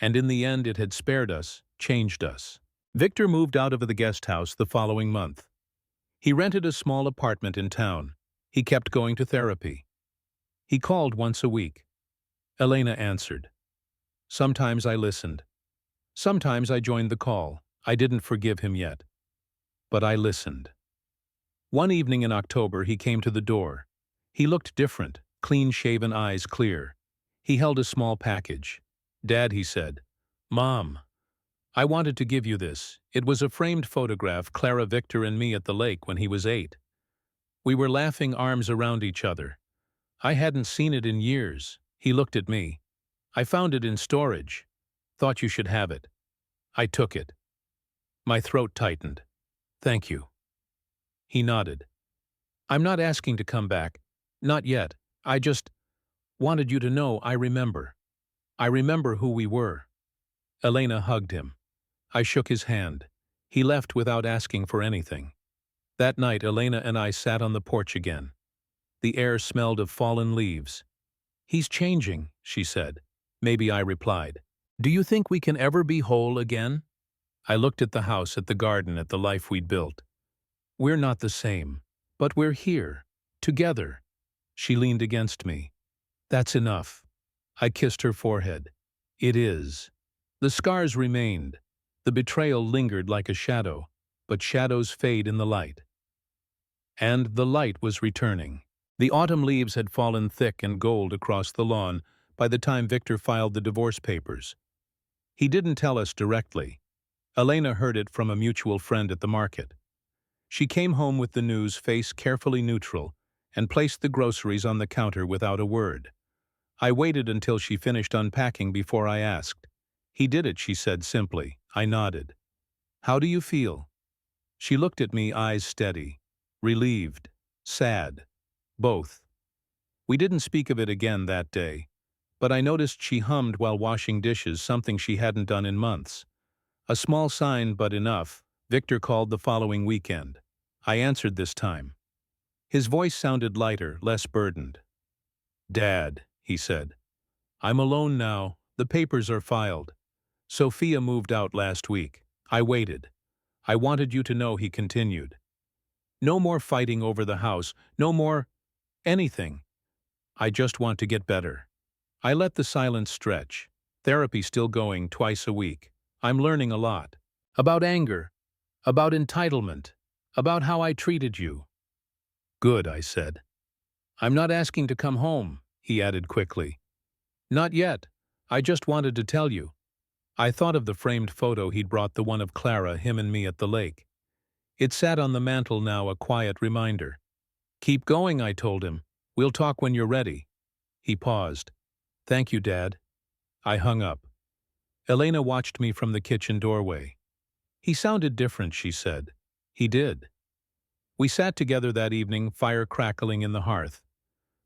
And in the end it had spared us, changed us. Victor moved out of the guest house the following month. He rented a small apartment in town. He kept going to therapy. He called once a week. Elena answered. Sometimes I listened. Sometimes I joined the call. I didn't forgive him yet. But I listened. One evening in October he came to the door. He looked different, clean-shaven eyes clear. He held a small package. "Dad," he said. "Mom, I wanted to give you this. It was a framed photograph, Clara, Victor, and me at the lake when he was 8. We were laughing, arms around each other. I hadn't seen it in years." He looked at me. "I found it in storage. Thought you should have it." I took it. My throat tightened. "Thank you." He nodded. "I'm not asking to come back. Not yet. I just wanted you to know I remember. I remember who we were." Elena hugged him. I shook his hand. He left without asking for anything. That night, Elena and I sat on the porch again. The air smelled of fallen leaves. "He's changing," she said. Maybe, I replied. "Do you think we can ever be whole again?" I looked at the house, at the garden, at the life we'd built. "We're not the same, but we're here, together." She leaned against me. "That's enough." I kissed her forehead. "It is." The scars remained. The betrayal lingered like a shadow, but shadows fade in the light. And the light was returning. The autumn leaves had fallen thick and gold across the lawn by the time Victor filed the divorce papers. He didn't tell us directly. Elena heard it from a mutual friend at the market. She came home with the news, face carefully neutral, and placed the groceries on the counter without a word. I waited until she finished unpacking before I asked. "He did it," she said simply. I nodded. "How do you feel?" She looked at me, eyes steady. Relieved. Sad. Both. We didn't speak of it again that day, but I noticed she hummed while washing dishes, something she hadn't done in months. A small sign, but enough. Victor called the following weekend. I answered this time. His voice sounded lighter, less burdened. "Dad," he said, "I'm alone now. The papers are filed. Sophia moved out last week. I waited. I wanted you to know," he continued. "No more fighting over the house. No more anything. I just want to get better." I let the silence stretch. Therapy still going, twice a week. I'm learning a lot. About anger. About entitlement. About how I treated you. "Good," I said. "I'm not asking to come home," he added quickly. "Not yet. I just wanted to tell you." I thought of the framed photo he'd brought, the one of Clara, him and me at the lake. It sat on the mantel now, a quiet reminder. "Keep going," I told him. "We'll talk when you're ready." He paused. "Thank you, Dad." I hung up. Elena watched me from the kitchen doorway. "He sounded different," she said. He did. We sat together that evening, fire crackling in the hearth.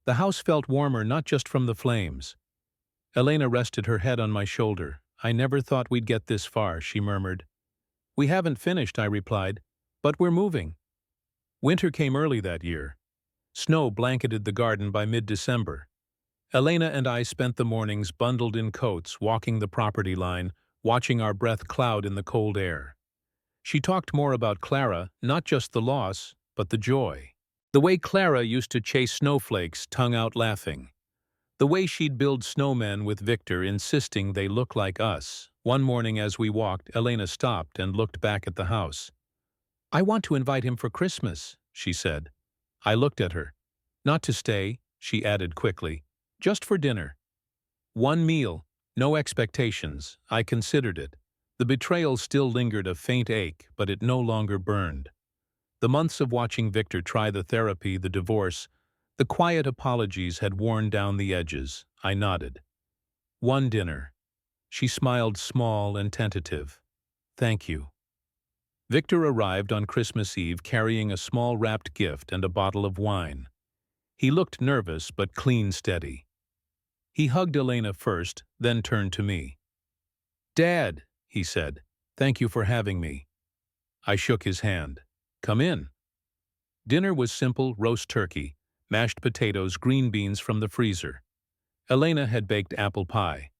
The house felt warmer, not just from the flames. Elena rested her head on my shoulder. "I never thought we'd get this far," she murmured. "We haven't finished," I replied, "but we're moving." Winter came early that year. Snow blanketed the garden by mid-December. Elena and I spent the mornings bundled in coats, walking the property line, watching our breath cloud in the cold air. She talked more about Clara, not just the loss, but the joy. The way Clara used to chase snowflakes, tongue out laughing. The way she'd build snowmen with Victor, insisting they look like us. One morning as we walked, Elena stopped and looked back at the house. "I want to invite him for Christmas," she said. I looked at her. "Not to stay," she added quickly. "Just for dinner. One meal, no expectations." I considered it. The betrayal still lingered, a faint ache, but it no longer burned. The months of watching Victor try the therapy, the divorce, the quiet apologies had worn down the edges. I nodded. "One dinner." She smiled, small and tentative. "Thank you." Victor arrived on Christmas Eve carrying a small wrapped gift and a bottle of wine. He looked nervous but clean steady. He hugged Elena first, then turned to me. "Dad," he said, "thank you for having me." I shook his hand. "Come in." Dinner was simple: roast turkey, mashed potatoes, green beans from the freezer. Elena had baked apple pie.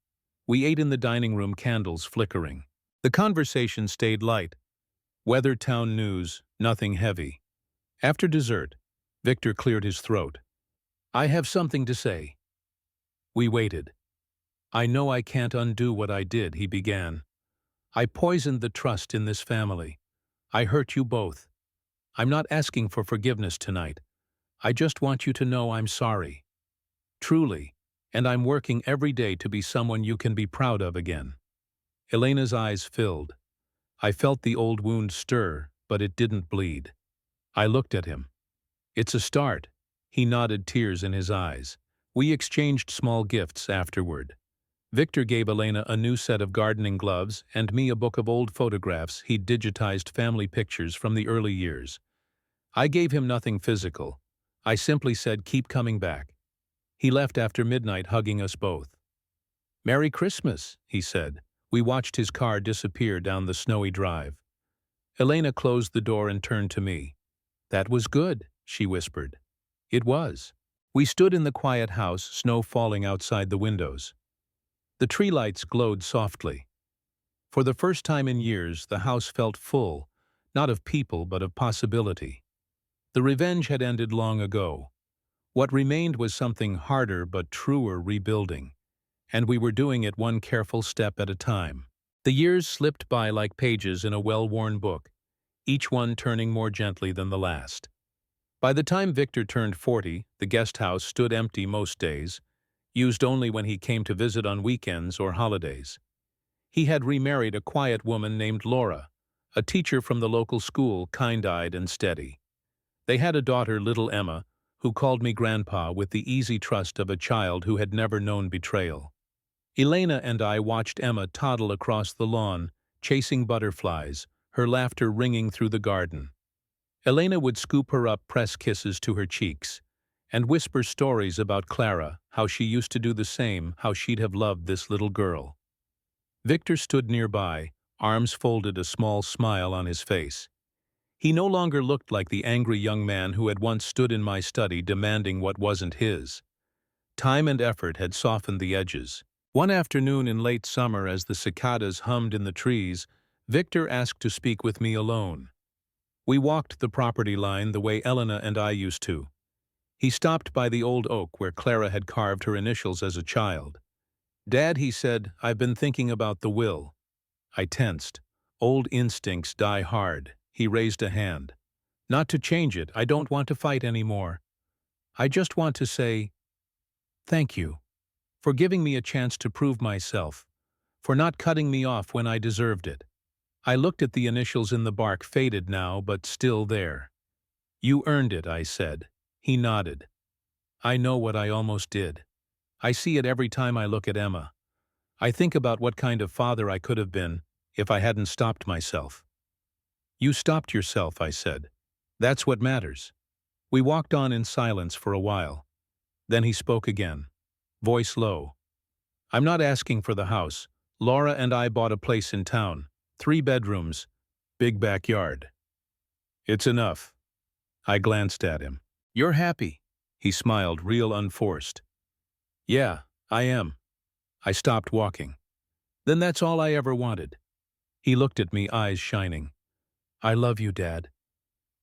We ate in the dining room, candles flickering. The conversation stayed light. Weather, town news, nothing heavy. After dessert, Victor cleared his throat. "I have something to say." We waited. "I know I can't undo what I did," he began. "I poisoned the trust in this family. I hurt you both. I'm not asking for forgiveness tonight. I just want you to know I'm sorry." Truly, and I'm working every day to be someone you can be proud of again." Elena's eyes filled. I felt the old wound stir, but it didn't bleed. I looked at him. "It's a start." He nodded, tears in his eyes. We exchanged small gifts afterward. Victor gave Elena a new set of gardening gloves and me a book of old photographs he'd digitized, family pictures from the early years. I gave him nothing physical. I simply said, "Keep coming back." He left after midnight, hugging us both. "Merry Christmas," he said. We watched his car disappear down the snowy drive. Elena closed the door and turned to me. "That was good," she whispered. It was. We stood in the quiet house, snow falling outside the windows. The tree lights glowed softly. For the first time in years, the house felt full, not of people but of possibility. The revenge had ended long ago. What remained was something harder but truer: rebuilding. And we were doing it one careful step at a time. The years slipped by like pages in a well-worn book, each one turning more gently than the last. By the time Victor turned 40, the guest house stood empty most days, used only when he came to visit on weekends or holidays. He had remarried a quiet woman named Laura, a teacher from the local school, kind-eyed and steady. They had a daughter, little Emma, who called me Grandpa with the easy trust of a child who had never known betrayal. Elena and I watched Emma toddle across the lawn, chasing butterflies, her laughter ringing through the garden. Elena would scoop her up, press kisses to her cheeks, and whisper stories about Clara, how she used to do the same, how she'd have loved this little girl. Victor stood nearby, arms folded, a small smile on his face. He no longer looked like the angry young man who had once stood in my study demanding what wasn't his. Time and effort had softened the edges. One afternoon in late summer, as the cicadas hummed in the trees, Victor asked to speak with me alone. We walked the property line the way Elena and I used to. He stopped by the old oak where Clara had carved her initials as a child. "Dad," he said, "I've been thinking about the will." I tensed. Old instincts die hard. He raised a hand. "Not to change it. I don't want to fight anymore. I just want to say thank you for giving me a chance to prove myself, for not cutting me off when I deserved it." I looked at the initials in the bark, faded now, but still there. "You earned it," I said. He nodded. "I know what I almost did. I see it every time I look at Emma. I think about what kind of father I could have been if I hadn't stopped myself." "You stopped yourself," I said. "That's what matters." We walked on in silence for a while. Then he spoke again, voice low. "I'm not asking for the house. Laura and I bought a place in town. 3 bedrooms, big backyard. It's enough." I glanced at him. "You're happy." He smiled, real unforced. "Yeah, I am." I stopped walking. "Then that's all I ever wanted." He looked at me, eyes shining. "I love you, Dad."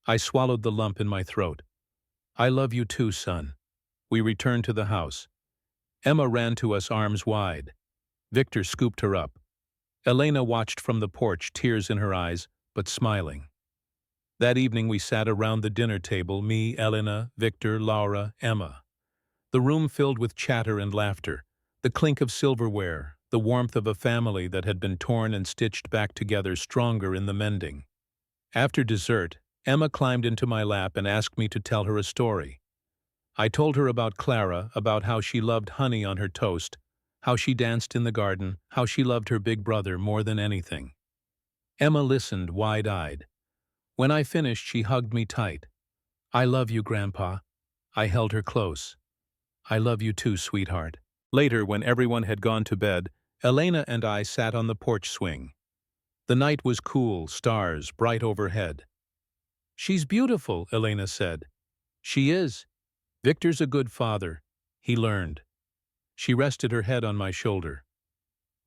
I swallowed the lump in my throat. "I love you too, son." We returned to the house. Emma ran to us, arms wide. Victor scooped her up. Elena watched from the porch, tears in her eyes, but smiling. That evening we sat around the dinner table, me, Elena, Victor, Laura, Emma. The room filled with chatter and laughter, the clink of silverware, the warmth of a family that had been torn and stitched back together, stronger in the mending. After dessert, Emma climbed into my lap and asked me to tell her a story. I told her about Clara, about how she loved honey on her toast, how she danced in the garden, how she loved her big brother more than anything. Emma listened, wide-eyed. When I finished, she hugged me tight. "I love you, Grandpa." I held her close. "I love you too, sweetheart." Later, when everyone had gone to bed, Elena and I sat on the porch swing. The night was cool, stars bright overhead. "She's beautiful," Elena said. "She is. Victor's a good father," he learned. She rested her head on my shoulder.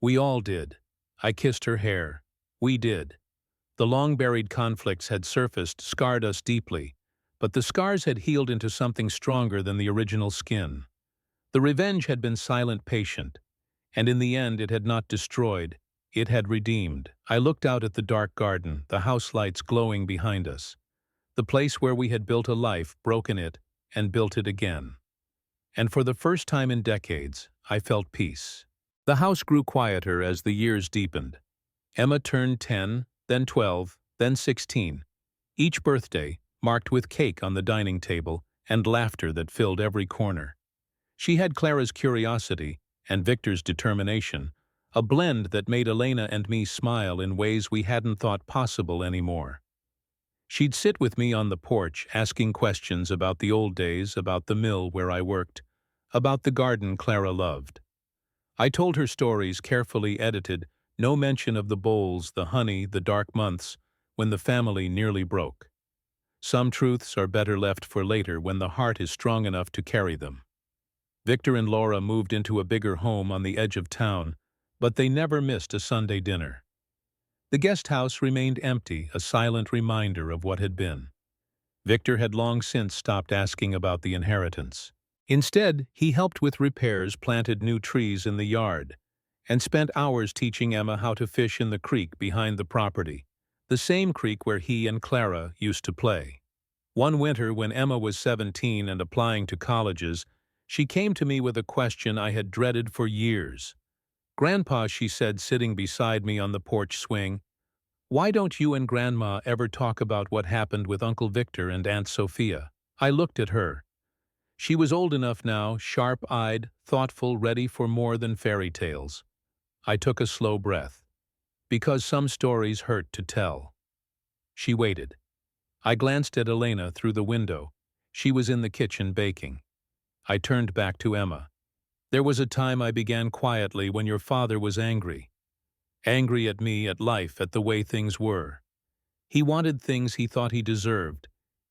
"We all did." I kissed her hair. "We did." The long-buried conflicts had surfaced, scarred us deeply, but the scars had healed into something stronger than the original skin. The revenge had been silent, patient, and in the end it had not destroyed, it had redeemed. I looked out at the dark garden, the house lights glowing behind us, the place where we had built a life, broken it, and built it again. and for the first time in decades, I felt peace. The house grew quieter as the years deepened. Emma turned 10, then 12, then 16. Each birthday, marked with cake on the dining table and laughter that filled every corner. She had Clara's curiosity and Victor's determination, a blend that made Elena and me smile in ways we hadn't thought possible anymore. She'd sit with me on the porch asking questions about the old days, about the mill where I worked, about the garden Clara loved. I told her stories carefully edited, no mention of the bowls, the honey, the dark months, when the family nearly broke. Some truths are better left for later when the heart is strong enough to carry them. Victor and Laura moved into a bigger home on the edge of town, but they never missed a Sunday dinner. The guest house remained empty, a silent reminder of what had been. Victor had long since stopped asking about the inheritance. Instead, he helped with repairs, planted new trees in the yard, and spent hours teaching Emma how to fish in the creek behind the property, the same creek where he and Clara used to play. One winter, when Emma was 17 and applying to colleges, she came to me with a question I had dreaded for years. "Grandpa," she said, sitting beside me on the porch swing, "why don't you and Grandma ever talk about what happened with Uncle Victor and Aunt Sophia?" I looked at her. She was old enough now, sharp-eyed, thoughtful, ready for more than fairy tales. I took a slow breath. Because some stories hurt to tell. She waited. I glanced at Elena through the window. She was in the kitchen baking. I turned back to Emma. "There was a time I began quietly when your father was angry. Angry at me, at life, at the way things were. He wanted things he thought he deserved,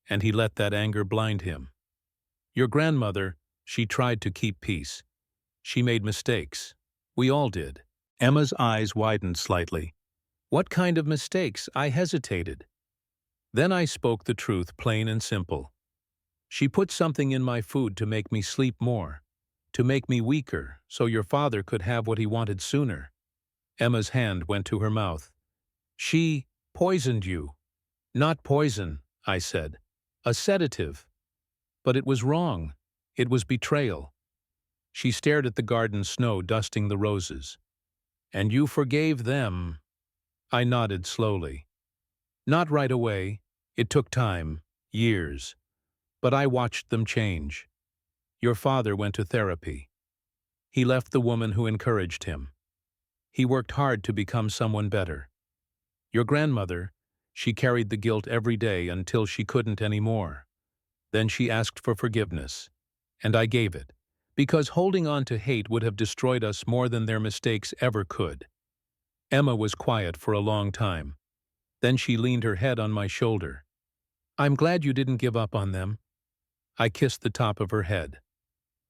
and he let that anger blind him. Your grandmother, she tried to keep peace. She made mistakes. We all did." Emma's eyes widened slightly. "What kind of mistakes?" I hesitated. Then I spoke the truth, plain and simple. "She put something in my food to make me sleep more, to make me weaker, so your father could have what he wanted sooner." Emma's hand went to her mouth. "She poisoned you." "Not poison," I said. "A sedative." "But it was wrong. It was betrayal." She stared at the garden snow dusting the roses. "And you forgave them?" I nodded slowly. "Not right away. It took time, years. But I watched them change. Your father went to therapy. He left the woman who encouraged him. He worked hard to become someone better. Your grandmother, she carried the guilt every day until she couldn't anymore. Then she asked for forgiveness, and I gave it, because holding on to hate would have destroyed us more than their mistakes ever could." Emma was quiet for a long time. Then she leaned her head on my shoulder. "I'm glad you didn't give up on them." I kissed the top of her head.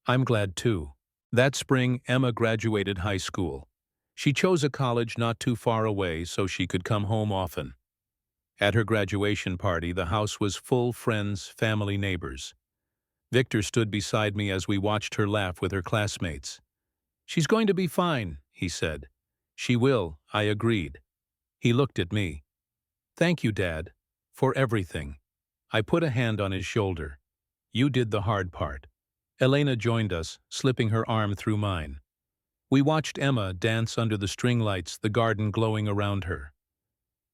"I'm glad too." That spring, Emma graduated high school. She chose a college not too far away so she could come home often. At her graduation party, the house was full, friends, family, neighbors. Victor stood beside me as we watched her laugh with her classmates. "She's going to be fine," he said. "She will," I agreed. He looked at me. "Thank you, Dad, for everything." I put a hand on his shoulder. "You did the hard part." Elena joined us, slipping her arm through mine. We watched Emma dance under the string lights, the garden glowing around her.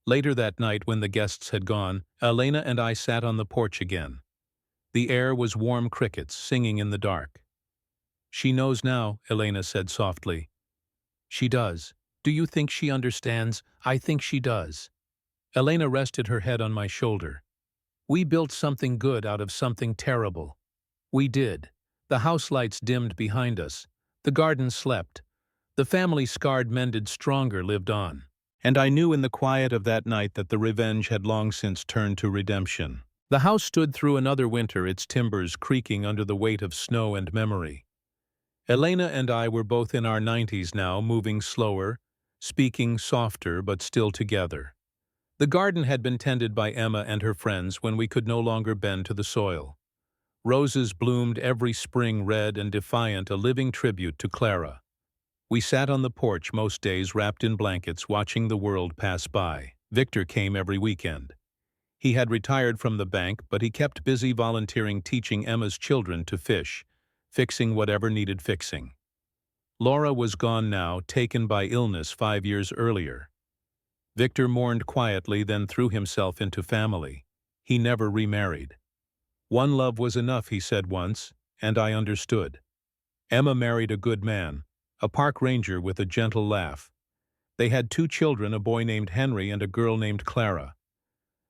Later that night, when the guests had gone, Elena and I sat on the porch again. The air was warm crickets singing in the dark. "She knows now," Elena said softly. "She does. Do you think she understands? I think she does." Elena rested her head on my shoulder. "We built something good out of something terrible." We did. The house lights dimmed behind us. The garden slept. The family, scarred, mended, stronger, lived on. And I knew in the quiet of that night that the revenge had long since turned to redemption. The house stood through another winter, its timbers creaking under the weight of snow and memory. Elena and I were both in our 90s now, moving slower, speaking softer, but still together. The garden had been tended by Emma and her friends when we could no longer bend to the soil. Roses bloomed every spring, red and defiant, a living tribute to Clara. We sat on the porch most days, wrapped in blankets, watching the world pass by. Victor came every weekend. He had retired from the bank, but he kept busy volunteering, teaching Emma's children to fish, fixing whatever needed fixing. Laura was gone now, taken by illness 5 years earlier. Victor mourned quietly, then threw himself into family. He never remarried. One love was enough, he said once, and I understood. Emma married a good man, a park ranger with a gentle laugh. They had 2 children, a boy named Henry and a girl named Clara.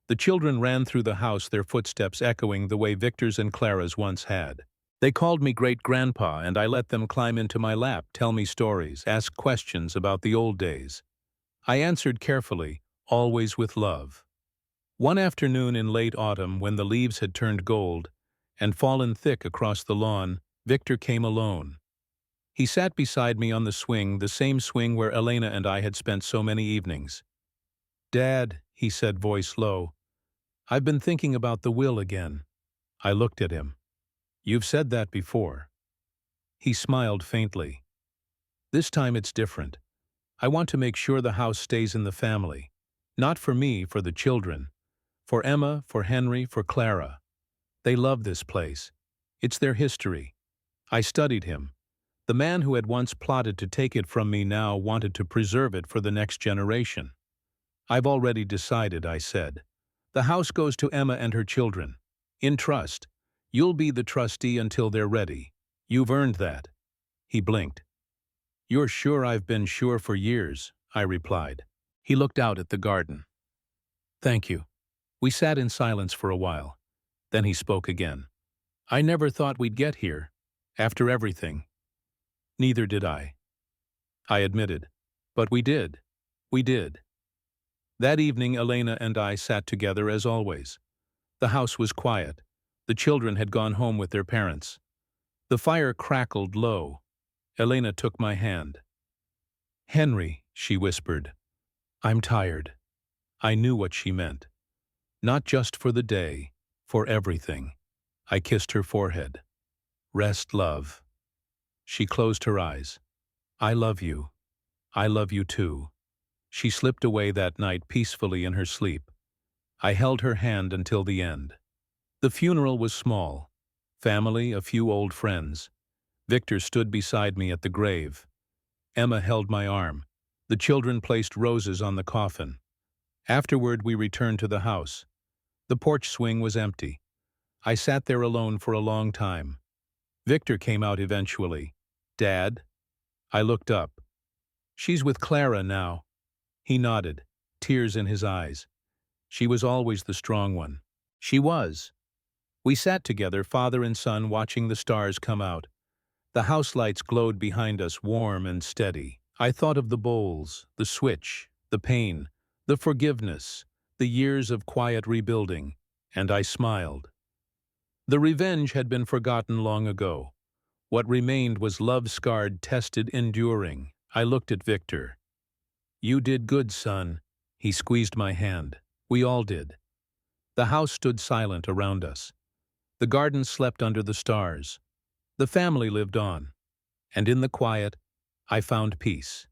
The children ran through the house, their footsteps echoing the way Victor's and Clara's once had. They called me great-grandpa, and I let them climb into my lap, tell me stories, ask questions about the old days. I answered carefully, always with love. One afternoon in late autumn, when the leaves had turned gold and fallen thick across the lawn, Victor came alone. He sat beside me on the swing, the same swing where Elena and I had spent so many evenings. "Dad," he said, voice low, "I've been thinking about the will again." I looked at him. "You've said that before." He smiled faintly. "This time it's different. I want to make sure the house stays in the family. Not for me, for the children. For Emma, for Henry, for Clara. They love this place. It's their history." I studied him. The man who had once plotted to take it from me now wanted to preserve it for the next generation. "I've already decided," I said. "The house goes to Emma and her children. In trust. You'll be the trustee until they're ready. You've earned that." He blinked. "You're sure?" "I've been sure for years," I replied. He looked out at the garden. "Thank you." We sat in silence for a while. Then he spoke again. "I never thought we'd get here. After everything." "Neither did I," I admitted. "But we did. We did." That evening, Elena and I sat together as always. The house was quiet. The children had gone home with their parents. The fire crackled low. Elena took my hand. "Henry," she whispered, "I'm tired." I knew what she meant. Not just for the day, for everything. I kissed her forehead. "Rest, love." She closed her eyes. "I love you. I love you too." She slipped away that night peacefully in her sleep. I held her hand until the end. The funeral was small. Family, a few old friends. Victor stood beside me at the grave. Emma held my arm. The children placed roses on the coffin. Afterward, we returned to the house. The porch swing was empty. I sat there alone for a long time. Victor came out eventually. "Dad?" I looked up. "She's with Clara now." He nodded, tears in his eyes. She was always the strong one. She was. We sat together, father and son, watching the stars come out. The house lights glowed behind us, warm and steady. I thought of the bowls, the switch, the pain, the forgiveness, the years of quiet rebuilding, and I smiled. The revenge had been forgotten long ago. What remained was love-scarred, tested, enduring. I looked at Victor. "You did good, son." He squeezed my hand. We all did. The house stood silent around us. The garden slept under the stars. The family lived on. And in the quiet, I found peace.